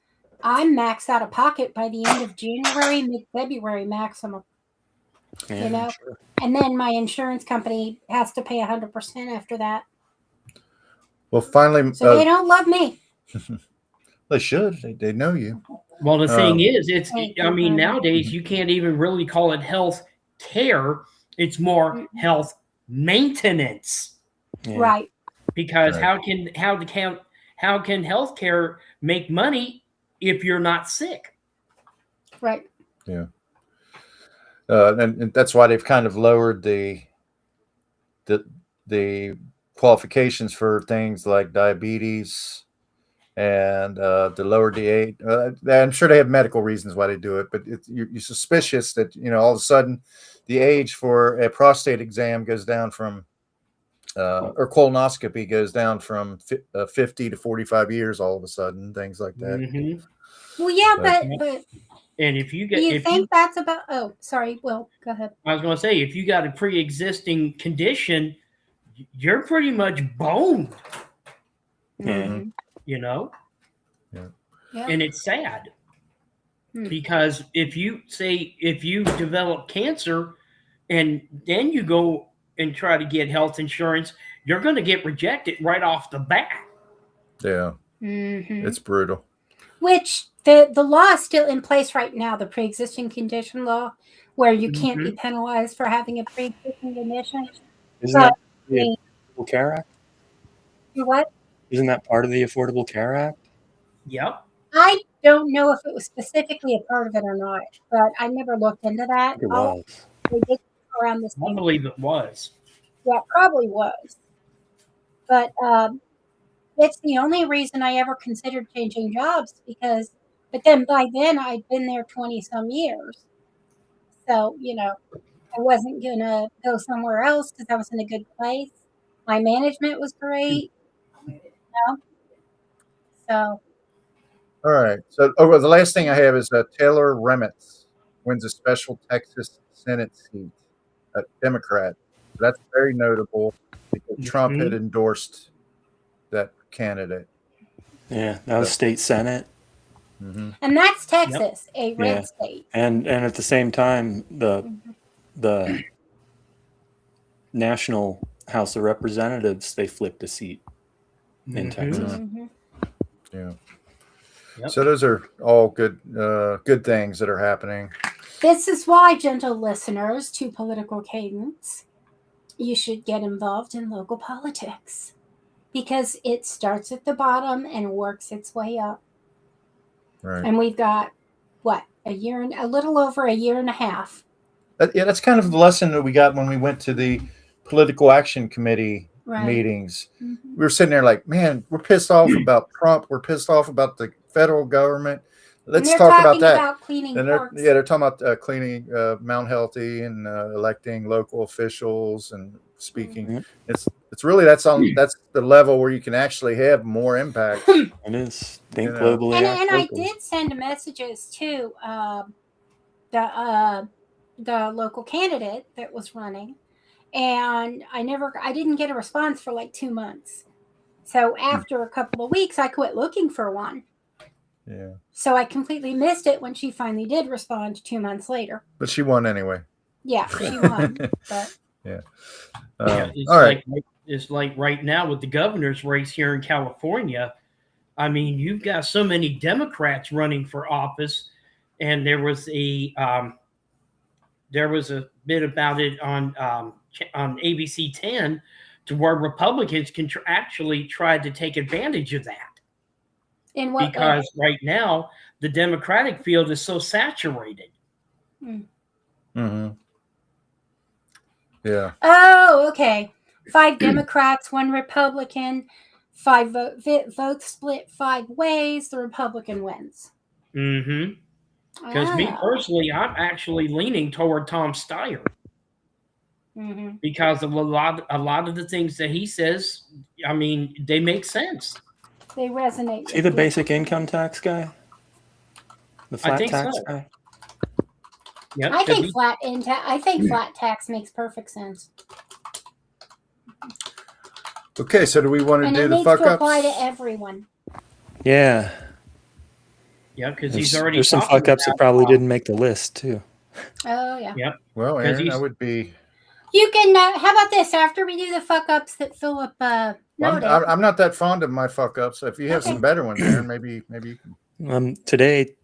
B: I'm maxed out of pocket by the end of January, mid-February maximum.
C: Yeah, sure.
B: And then my insurance company has to pay 100% after that.
A: Well, finally,
B: So they don't love me.
A: they should. They know you.
D: Well, the thing is,
B: Mhm.
D: nowadays you can't even really call it health care. It's more health maintenance.
C: Yeah.
B: Right.
D: Because
A: Right.
D: how can healthcare make money if you're not sick?
B: Right.
A: Yeah. And that's why they've kind of lowered the qualifications for things like diabetes and the lowered the age. I'm sure they have medical reasons why they do it, but you're suspicious that all of a sudden the age for a prostate exam goes down from or colonoscopy goes down from 50 to 45 years all of a sudden, things like that.
D: Mm-hmm.
B: Well, yeah,
A: But-
B: but
D: And if you
B: do
D: get,
B: you think that's about? Oh, sorry. Will, go ahead.
D: I was going to say, if you got a pre-existing condition, you're pretty much boned.
C: Yeah.
B: Mhm.
D: Yeah.
B: Yeah.
D: And it's sad
B: Hmm.
D: because if you develop cancer and then you go and try to get health insurance, you're going to get rejected right off the bat.
A: Yeah,
B: Mhm.
A: it's brutal.
B: Which the law is still in place right now, the pre-existing condition law, where you can't be penalized for having a pre-existing condition.
C: Isn't
B: But,
C: that
B: I mean,
C: the Affordable Care Act?
B: what?
C: Isn't that part of the Affordable Care Act?
D: Yep.
B: I don't know if it was specifically a part of it or not, but I never looked into that.
C: It was.
B: They did around this
D: I
B: time.
D: believe it was.
B: Yeah, it probably was. But it's the only reason I ever considered changing jobs but then by then I'd been there 20 some years. So, I wasn't going to go somewhere else because I was in a good place. My management was great. So,
A: All right. So, well, the last thing I have is Taylor Remitz wins a special Texas Senate seat, a Democrat. That's very notable because Trump had endorsed that candidate.
C: Yeah, that was state senate.
A: Mm-hmm.
B: and that's Texas, a red
C: Yeah.
B: state.
C: And at the same time, the National House of Representatives, they flipped a seat in Texas.
B: Mhm.
A: Yeah.
D: Yep.
A: So those are all good things that are happening.
B: This is why, gentle listeners to Political Cadence, you should get involved in local politics because it starts at the bottom and works its way up.
A: Right.
B: And we've got a little over a year and a half.
A: Yeah, that's kind of the lesson that we got when we went to the Political Action Committee
B: Right.
A: meetings.
B: Mhm.
A: We were sitting there like, man, we're pissed off about Trump. We're pissed off about the federal government. Let's
B: they're
A: talk about
B: talking
A: that.
B: about cleaning
A: And
B: parks.
A: they're talking about cleaning Mount Healthy and electing local officials and speaking.
C: Mhm.
A: It's really that's the level where you can actually have more impact.
C: It is. Think
A: You know.
C: globally.
B: And
C: act
B: I
C: locally.
B: did send messages to the local candidate that was running, and I didn't get a response for like 2 months. So after a couple of weeks, I quit looking for one.
A: Yeah,
B: So I completely missed it when she finally did respond 2 months later.
A: but she won anyway.
B: Yeah, she won. But
A: Yeah.
D: It's
A: all right.
D: it's like right now with the governor's race here in California. I mean, you've got so many Democrats running for office, and there was a bit about it on ABC 10 to where Republicans can actually try to take advantage of that
B: in what way?
D: because right now the Democratic field is so saturated.
A: Mm-hmm. Yeah.
B: Oh, okay. 5 Democrats, 1 Republican, votes split 5 ways, the Republican wins.
D: Mm-hmm. Because me personally, I'm actually leaning toward Tom Steyer.
B: Mm-hmm.
D: Because of a lot of the things that he says, I mean, they make sense.
B: They resonate.
C: Is he the basic income tax guy? The flat tax guy?
D: Yep,
B: I think flat tax makes perfect sense.
A: Okay, so do we want to
B: And
A: do
B: it
A: the
B: needs
A: fuck
B: to
A: ups?
B: apply to everyone.
C: Yeah.
D: Yeah, because he's already
C: there's some fuck ups that probably didn't make the list too.
B: Oh yeah.
D: Yep.
A: Well, Aaron, I would be.
B: You can. How about this? After we do the fuck ups that Philip noted.
A: I'm not that fond of my fuck ups. So if you have some better ones, Aaron, maybe you can.
C: Today,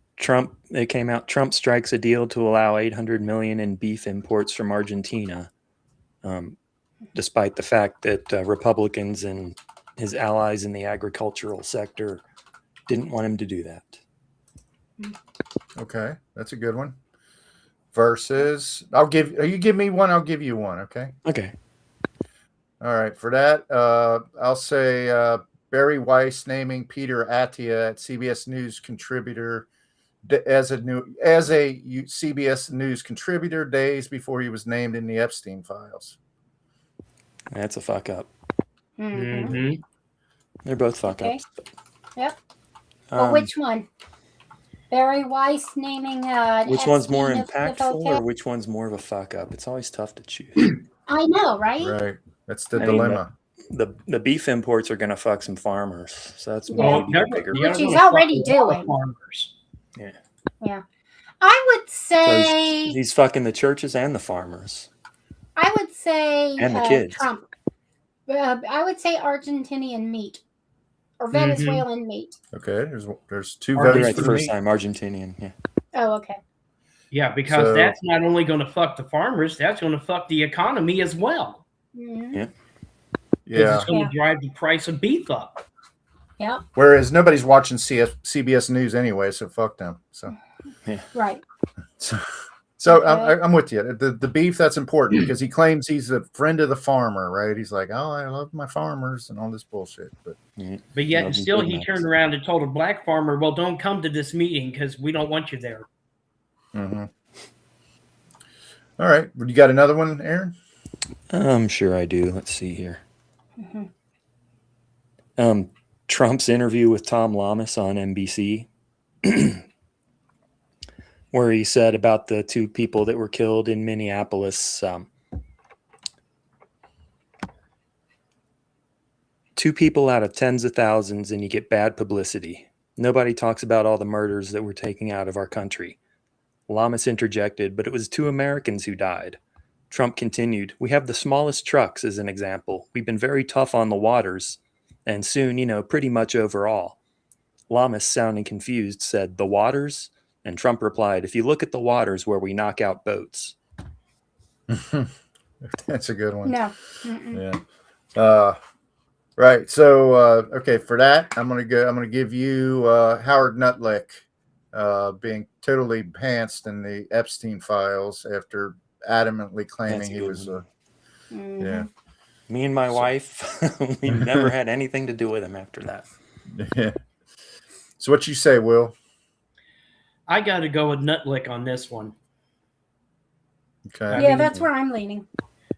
C: it came out. Trump strikes a deal to allow $800 million in beef imports from Argentina, despite the fact that Republicans and his allies in the agricultural sector didn't want him to do that.
A: Okay, that's a good one. Versus, you give me one, I'll give you one. Okay.
C: Okay.
A: All right. For that, I'll say Barry Weiss naming Peter Attia at CBS News contributor as a CBS News contributor days before he was named in the Epstein files.
C: That's a fuck up.
B: Mm-hmm.
C: They're both fuck ups.
B: Yep. Well, which one? Barry Weiss naming
C: which
B: Epstein
C: one's more impactful or which one's more of a fuck up? It's always tough to choose.
B: I know, right?
A: Right. That's the dilemma.
C: The beef imports are going to fuck some farmers, so that's bigger.
B: Which he's already doing.
D: Farmers.
C: Yeah.
B: Yeah. I would say
C: so he's fucking the churches and the farmers.
B: I would say
C: and the kids.
B: Trump. I would say Argentinian meat or Venezuelan meat.
A: Okay, there's two
C: votes
A: votes
C: for the first time. Argentinian, yeah.
B: Oh, okay.
D: Yeah, because that's not only going to fuck the farmers, that's going to fuck the economy as well.
B: Mm-hmm.
C: Yeah.
A: Yeah.
D: It's going to drive the price of beef up.
B: Yeah.
A: Whereas nobody's watching CBS News anyway, so fuck them. So.
C: Yeah.
B: Right.
A: So I'm with you. The beef, that's important because he claims he's a friend of the farmer, right? He's like, oh, I love my farmers and all this bullshit.
D: But yet still he turned around and told a black farmer, well, don't come to this meeting because we don't want you there.
A: Mm-hmm. All right. You got another one, Aaron?
C: I'm sure I do. Let's see here. Trump's interview with Tom Lamas on NBC. Where he said about the 2 people that were killed in Minneapolis. 2 people out of tens of thousands, and you get bad publicity. Nobody talks about all the murders that we're taking out of our country. Lamas interjected, but it was 2 Americans who died. Trump continued, we have the smallest trucks as an example. We've been very tough on the waters, and soon, pretty much overall. Lamas, sounding confused, said, the waters? And Trump replied, if you look at the waters where we knock out boats.
A: That's a good one.
B: No.
A: Yeah. Right. So, okay, for that, I'm going to give you Howard Nutlick being totally pantsed in the Epstein files after adamantly claiming he was yeah.
C: Me and my wife, we never had anything to do with him after that.
A: Yeah. So what you say, Will?
D: I got to go with Nutlick on this one.
A: Okay.
B: Yeah, that's where I'm leaning.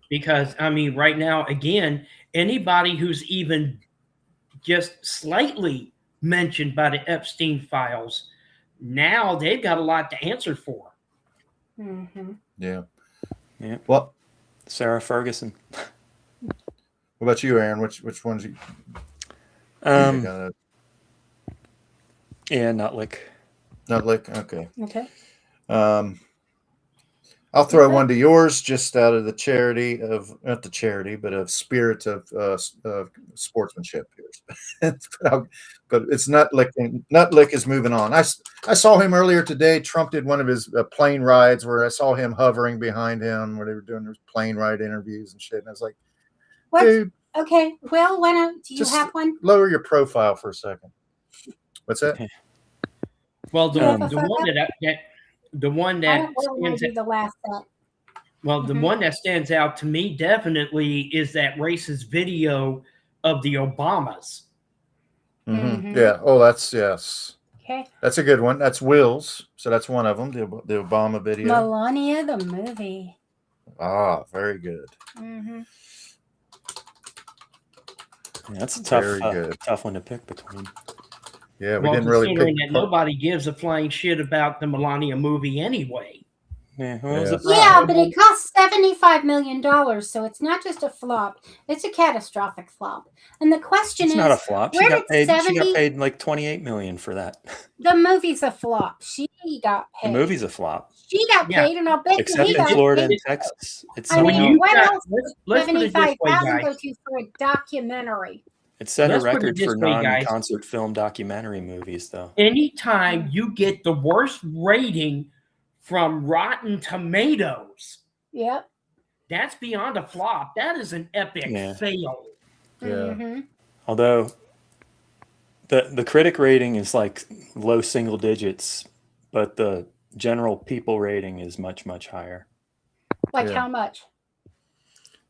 D: Because, right now, again, anybody who's even just slightly mentioned by the Epstein files, now they've got a lot to answer for.
B: Mm-hmm.
A: Yeah.
C: Yeah.
A: Well,
C: Sarah Ferguson.
A: What about you, Aaron? Which ones you?
C: Yeah, Nutlick.
A: Nutlick. Okay.
B: Okay.
A: I'll throw one to yours, just out of the charity of not the charity, but of spirit of sportsmanship here. But it's Nutlick. Nutlick is moving on. I saw him earlier today. Trump did one of his plane rides where I saw him hovering behind him where they were doing those plane ride interviews and shit. And I was like, dude,
B: okay. Well, why don't do you have one?
A: Lower your profile for a second. What's that?
C: Okay.
D: Well, the one that
B: stands out, the last set.
D: Well, the one that stands out to me definitely is that racist video of the Obamas
B: Mhm.
A: Yeah. Oh, that's yes.
B: Okay.
A: That's a good one. That's Will's. So that's one of them. The Obama video.
B: Melania the movie.
A: Ah, very good.
B: Mm-hmm.
C: Yeah, that's a
A: Very good.
C: tough one to pick between.
A: Yeah, we
D: Well,
A: didn't really
D: considering
A: pick.
D: that nobody gives a flying shit about the Melania movie anyway.
C: Yeah, what was
A: Yeah.
C: it?
B: Yeah, but it cost $75 million, so it's not just a flop; it's a catastrophic flop. And the question
C: It's
B: is,
C: not a flop. She
B: where
C: got
B: did
C: paid.
B: 70?
C: She got paid like $28 million for that.
B: The movie's a flop. She got
C: The
B: paid.
C: movie's a flop,
B: She got
D: Yeah.
B: paid, and I'll bet you
C: except
B: he
C: in
B: got
C: Florida
B: paid.
C: and Texas. It's
B: I
D: When
B: mean,
D: you
B: what
D: got-
B: else would
D: let's put it this way,
B: $75,000
D: guys.
B: go to for a documentary?
C: it set a
D: Let's put it
C: record
D: this
C: for
D: way, guys.
C: non-concert film documentary movies, though.
D: Anytime you get the worst rating from Rotten Tomatoes,
B: Yep.
D: that's beyond a flop. That is an epic
C: Yeah.
D: fail.
A: Yeah.
B: Mm-hmm.
C: Although the critic rating is like low single digits, but the general people rating is much, much higher.
B: Like
A: Yeah.
B: how much?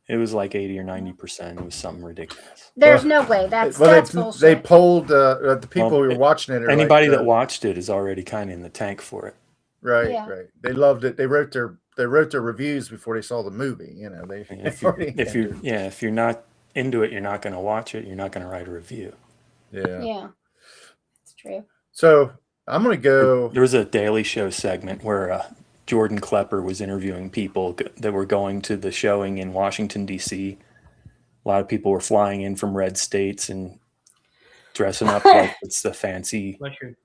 C: It was like 80 or 90%. It was something ridiculous.
B: There's
A: Well,
B: no way. That's
A: Well,
B: bullshit.
A: they polled the people
C: Well,
A: who were watching it. Are
C: Anybody
A: like,
C: that watched it is already kind of in the tank for it.
A: right,
B: Yeah.
A: right. They loved it. They wrote their reviews before they saw the movie. You know, they
C: And if
A: already
C: you're not into it, you're not going to watch it. You're not going to write a review.
A: yeah.
B: Yeah, it's true.
A: So I'm gonna go.
C: There was a Daily Show segment where Jordan Klepper was interviewing people that were going to the showing in Washington, D.C. A lot of people were flying in from red states and dressing up like it's the fancy
D: Bless you.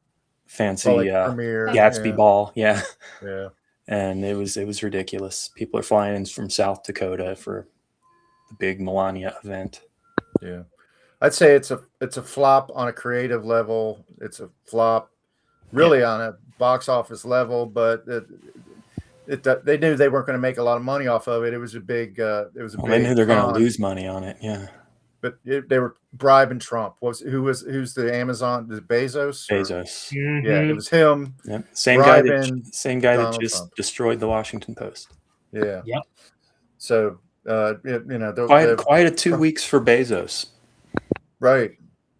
A: Premiere,
C: Gatsby
A: yeah.
C: ball. Yeah.
A: Yeah.
C: And it was ridiculous. People are flying in from South Dakota for the big Melania event.
A: Yeah. I'd say it's a flop on a creative level. It's a flop really on a box office level, but they knew they weren't going to make a lot of money off of it. It was a big
C: They knew they're going to lose money on it. Yeah.
A: But they were bribing Trump. Who's the Amazon? The Bezos?
C: Bezos.
D: Mm-hmm.
A: Yeah, it was him.
C: Yep. Same guy
A: bribing
C: that
A: Donald
C: just
A: Trump.
C: destroyed the Washington Post.
A: Yeah.
D: Yep.
A: So
C: Quite a 2 weeks for Bezos.
A: Right.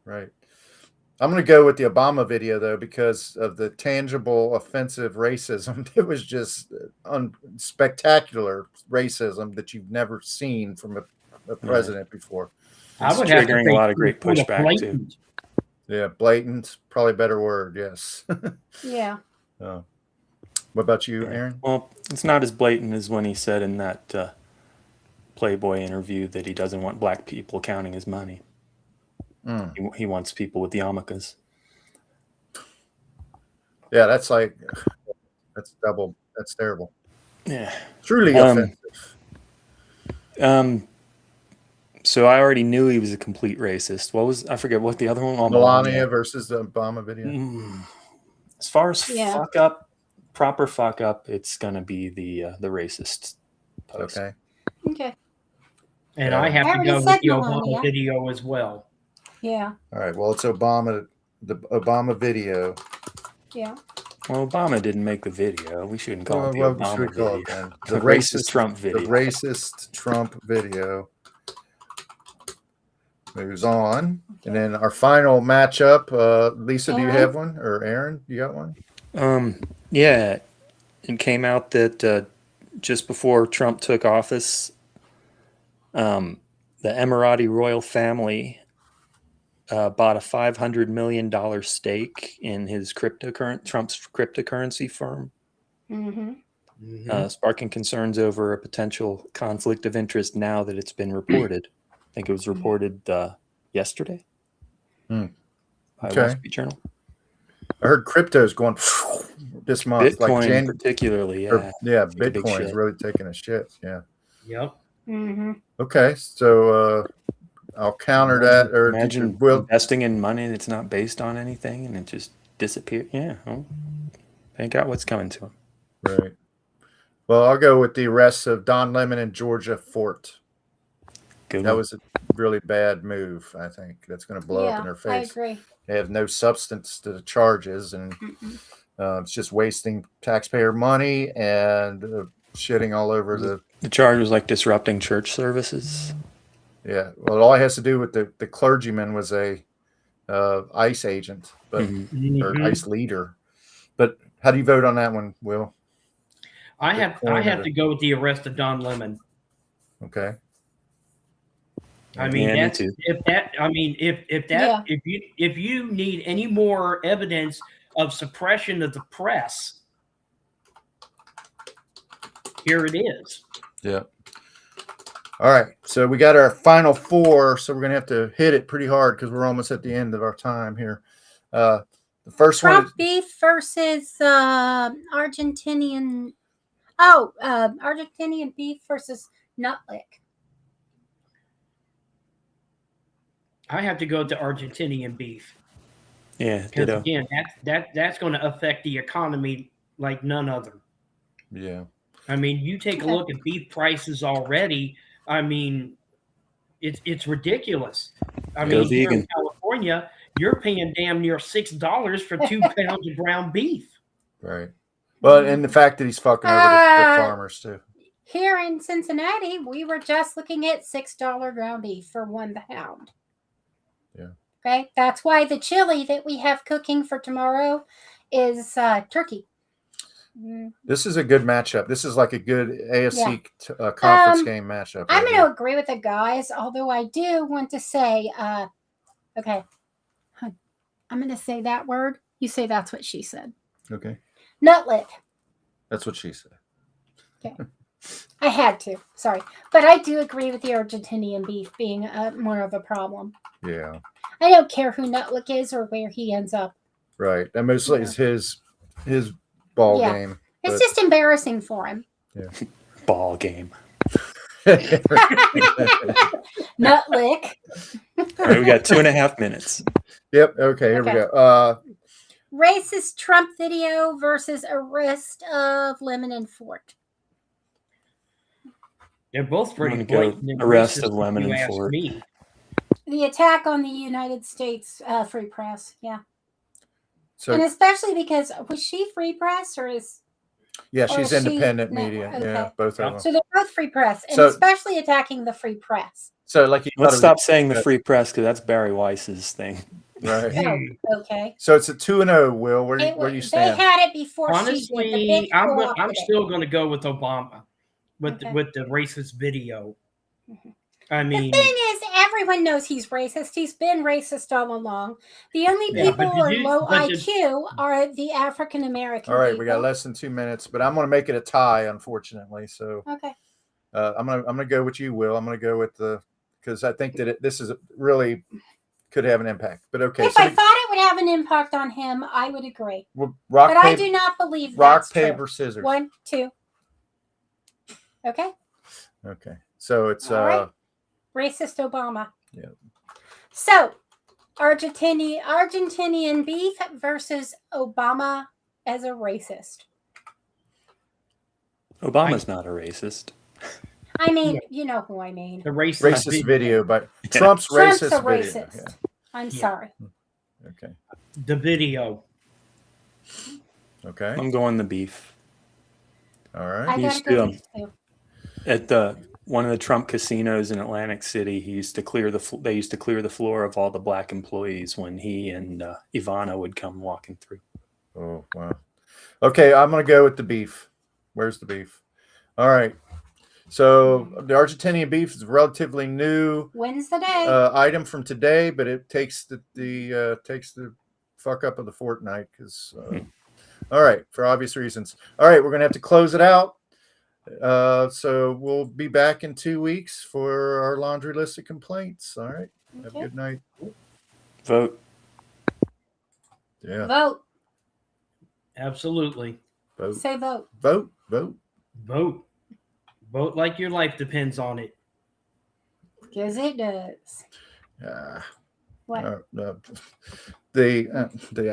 A: I'm going to go with the Obama video though because of the tangible, offensive racism. It was just spectacular racism that you've never seen from a president before.
D: I would
C: It's
D: have to
C: triggering
D: say
C: a lot of great
D: sort of
C: pushback, too.
D: blatant.
A: Yeah, blatant, probably a better word. Yes.
B: Yeah.
A: Oh. What about you, Aaron?
C: Well, it's not as blatant as when he said in that Playboy interview that he doesn't want black people counting his money. He wants people with yarmulkes.
A: Yeah, that's double. That's terrible.
C: Yeah.
A: Truly offensive.
C: So I already knew he was a complete racist. I forget what the other one was.
A: Melania versus the Obama video.
C: As far as
B: Yeah.
C: proper fuck up, it's gonna be the racist post.
A: Okay.
B: Okay.
D: And
A: Yeah.
D: I have
B: I
D: to
B: already
D: go with
B: said
D: the
B: Melania.
D: Obama video as well.
B: Yeah.
A: All right. Well, it's the Obama video.
B: Yeah.
C: Well, Obama didn't make the video. We shouldn't call it the
A: What
C: Obama
A: should we call
C: video.
A: it then?
C: The racist Trump video.
A: The racist Trump video moves on. And then our final matchup, Lisa, do you
B: Aaron?
A: have one? Or Aaron, you got one?
C: Yeah, it came out that just before Trump took office, the Emirati royal family bought a $500 million stake in his Trump's cryptocurrency firm,
B: Mm-hmm.
C: sparking concerns over a potential conflict of interest now that it's been reported. I think it was reported yesterday by
A: Okay.
C: Wall Street Journal.
A: I heard crypto's going this month.
C: Bitcoin particularly,
A: yeah,
C: Taking a big
A: Bitcoin is
C: shit.
A: really taking a shit. Yeah.
D: Yep.
B: Mm-hmm.
A: Okay. So I'll counter that. Or
C: Imagine investing in money that's not based on anything and it just disappeared. Yeah. Well, thank God what's coming to him.
A: right. Well, I'll go with the arrests of Don Lemon and Georgia Fort.
C: Good
A: That
C: one.
A: was a really bad move. I think that's going to blow up in their
B: I
A: face.
B: agree.
A: They have no substance to the charges, and it's just wasting taxpayer money and shitting all over
C: The charge was like disrupting church services.
A: Yeah. Well, all it has to do with the clergyman was ICE agent, but or
D: Mhm.
A: ICE leader. But how do you vote on that one, Will?
D: I have to go with the arrest of Don Lemon.
A: Okay.
D: I mean,
C: Yeah, me
D: that's
C: too.
B: Yeah.
D: if you need any more evidence of suppression of the press, here it is.
A: Yeah. All right. So we got our final four. So we're gonna have to hit it pretty hard because we're almost at the end of our time here. The first
B: Trump
A: one is
B: beef versus Argentinian. Argentinian beef versus nutlick.
D: I have to go to Argentinian beef
C: Yeah,
D: because
C: ditto.
D: again, that's going to affect the economy like none other.
A: yeah.
D: I mean, you take a
B: Okay.
D: look at beef prices already. I mean, it's ridiculous. I
C: Go
D: mean, here in
C: vegan.
D: California, you're paying damn near $6 for 2 pounds of ground beef.
A: Right. Well, and the fact that he's fucking over the farmers too.
B: Here in Cincinnati, we were just looking at $6 ground beef for 1 pound.
A: Yeah.
B: Okay, that's why the chili that we have cooking for tomorrow is turkey.
A: This is a good matchup. This is like a good AFC conference game matchup.
B: I'm
A: right
B: going
A: here.
B: to agree with the guys, although I do want to say, okay, I'm going to say that word. You say that's what she said.
A: Okay.
B: Nutlick.
A: That's what she said.
B: Okay. I had to. Sorry. But I do agree with the Argentinian beef being more of a problem.
A: Yeah.
B: I don't care who Nutlick is or where he ends up.
A: Right. That mostly is his ball
B: Yeah.
A: game.
B: It's just embarrassing for him.
A: Yeah.
C: Ball game.
B: Nutlick.
C: All right, we got 2.5 minutes.
A: Yep. Okay. Here we
B: Okay.
A: go.
B: Racist Trump video versus arrest of Lemon and Fort.
D: They're both pretty
C: I'm gonna go
D: blatant.
C: arrest
D: racist
C: of Lemon
D: if you
C: and
D: ask
C: Fort.
D: me.
B: The attack on the United States Free Press. Yeah.
A: So
B: And especially because, was she Free Press or is...
A: yeah,
B: or
A: she's
B: is she
A: independent
B: network?
A: media.
B: Okay.
A: Yeah, both of them.
B: So they're both Free Press, and
A: So-
B: especially attacking the Free Press.
A: So like you
C: Let's stop saying the free press because that's Barry Weiss's thing.
A: Right.
B: Oh, okay.
A: So it's a 2-0. Will where you
B: They
A: stand?
B: had it before she did.
D: Honestly,
B: The big
D: I'm
B: co-opted
D: still going to go with Obama with
B: Okay.
D: with the racist video.
B: Mhm.
D: I
B: The
D: mean,
B: thing is, everyone knows he's racist. He's been racist all along. The only
D: Yeah,
B: people
D: but
B: who are
D: did you-
B: low
D: but did-
B: IQ are the African American.
A: All right, we got less than 2 minutes, but I'm going to make it a tie, unfortunately. So
B: Okay.
A: I'm gonna go with you, Will. I'm gonna go with because I think that this is really could have an impact. But okay,
B: If
A: so
B: I thought it would have an impact on him, I would agree.
A: rock
B: But I
A: paper,
B: do not believe
A: rock
B: that's
A: paper
B: true.
A: scissors.
B: 1, 2. Okay.
A: Okay, so it's
B: All right. Racist Obama.
A: Yeah.
B: So, Argentinian beef versus Obama as a racist.
C: Obama's not a racist.
B: I mean, you know who I mean.
D: the racist
A: video, but
C: Yeah.
A: Trump's
B: Trump's
A: racist
B: a
A: video.
B: racist. I'm
D: Yeah.
B: sorry.
A: Yeah. Okay.
D: the video.
A: Okay.
C: I'm going the beef.
A: All right.
B: I
C: He
B: gotta
C: used
B: go
C: to,
B: with you.
C: At one of the Trump casinos in Atlantic City, he used to clear they used to clear the floor of all the black employees when he and Ivana would come walking through.
A: Oh wow. Okay, I'm gonna go with the beef. Where's the beef? All right. So the Argentinian beef is a relatively new
B: When's the day?
A: item from today, but it takes takes the fuck up of the fortnight because. All right, for obvious reasons. All right, we're gonna have to close it out. So we'll be back in 2 weeks for our laundry list of complaints. All right. Have a
B: Okay.
A: good night.
C: Vote.
A: Yeah.
B: Vote.
D: Absolutely.
A: Vote.
B: Say vote.
A: Vote. Vote.
D: Vote. Vote like your life depends on it.
B: Because it does.
A: Yeah.
B: What?
A: The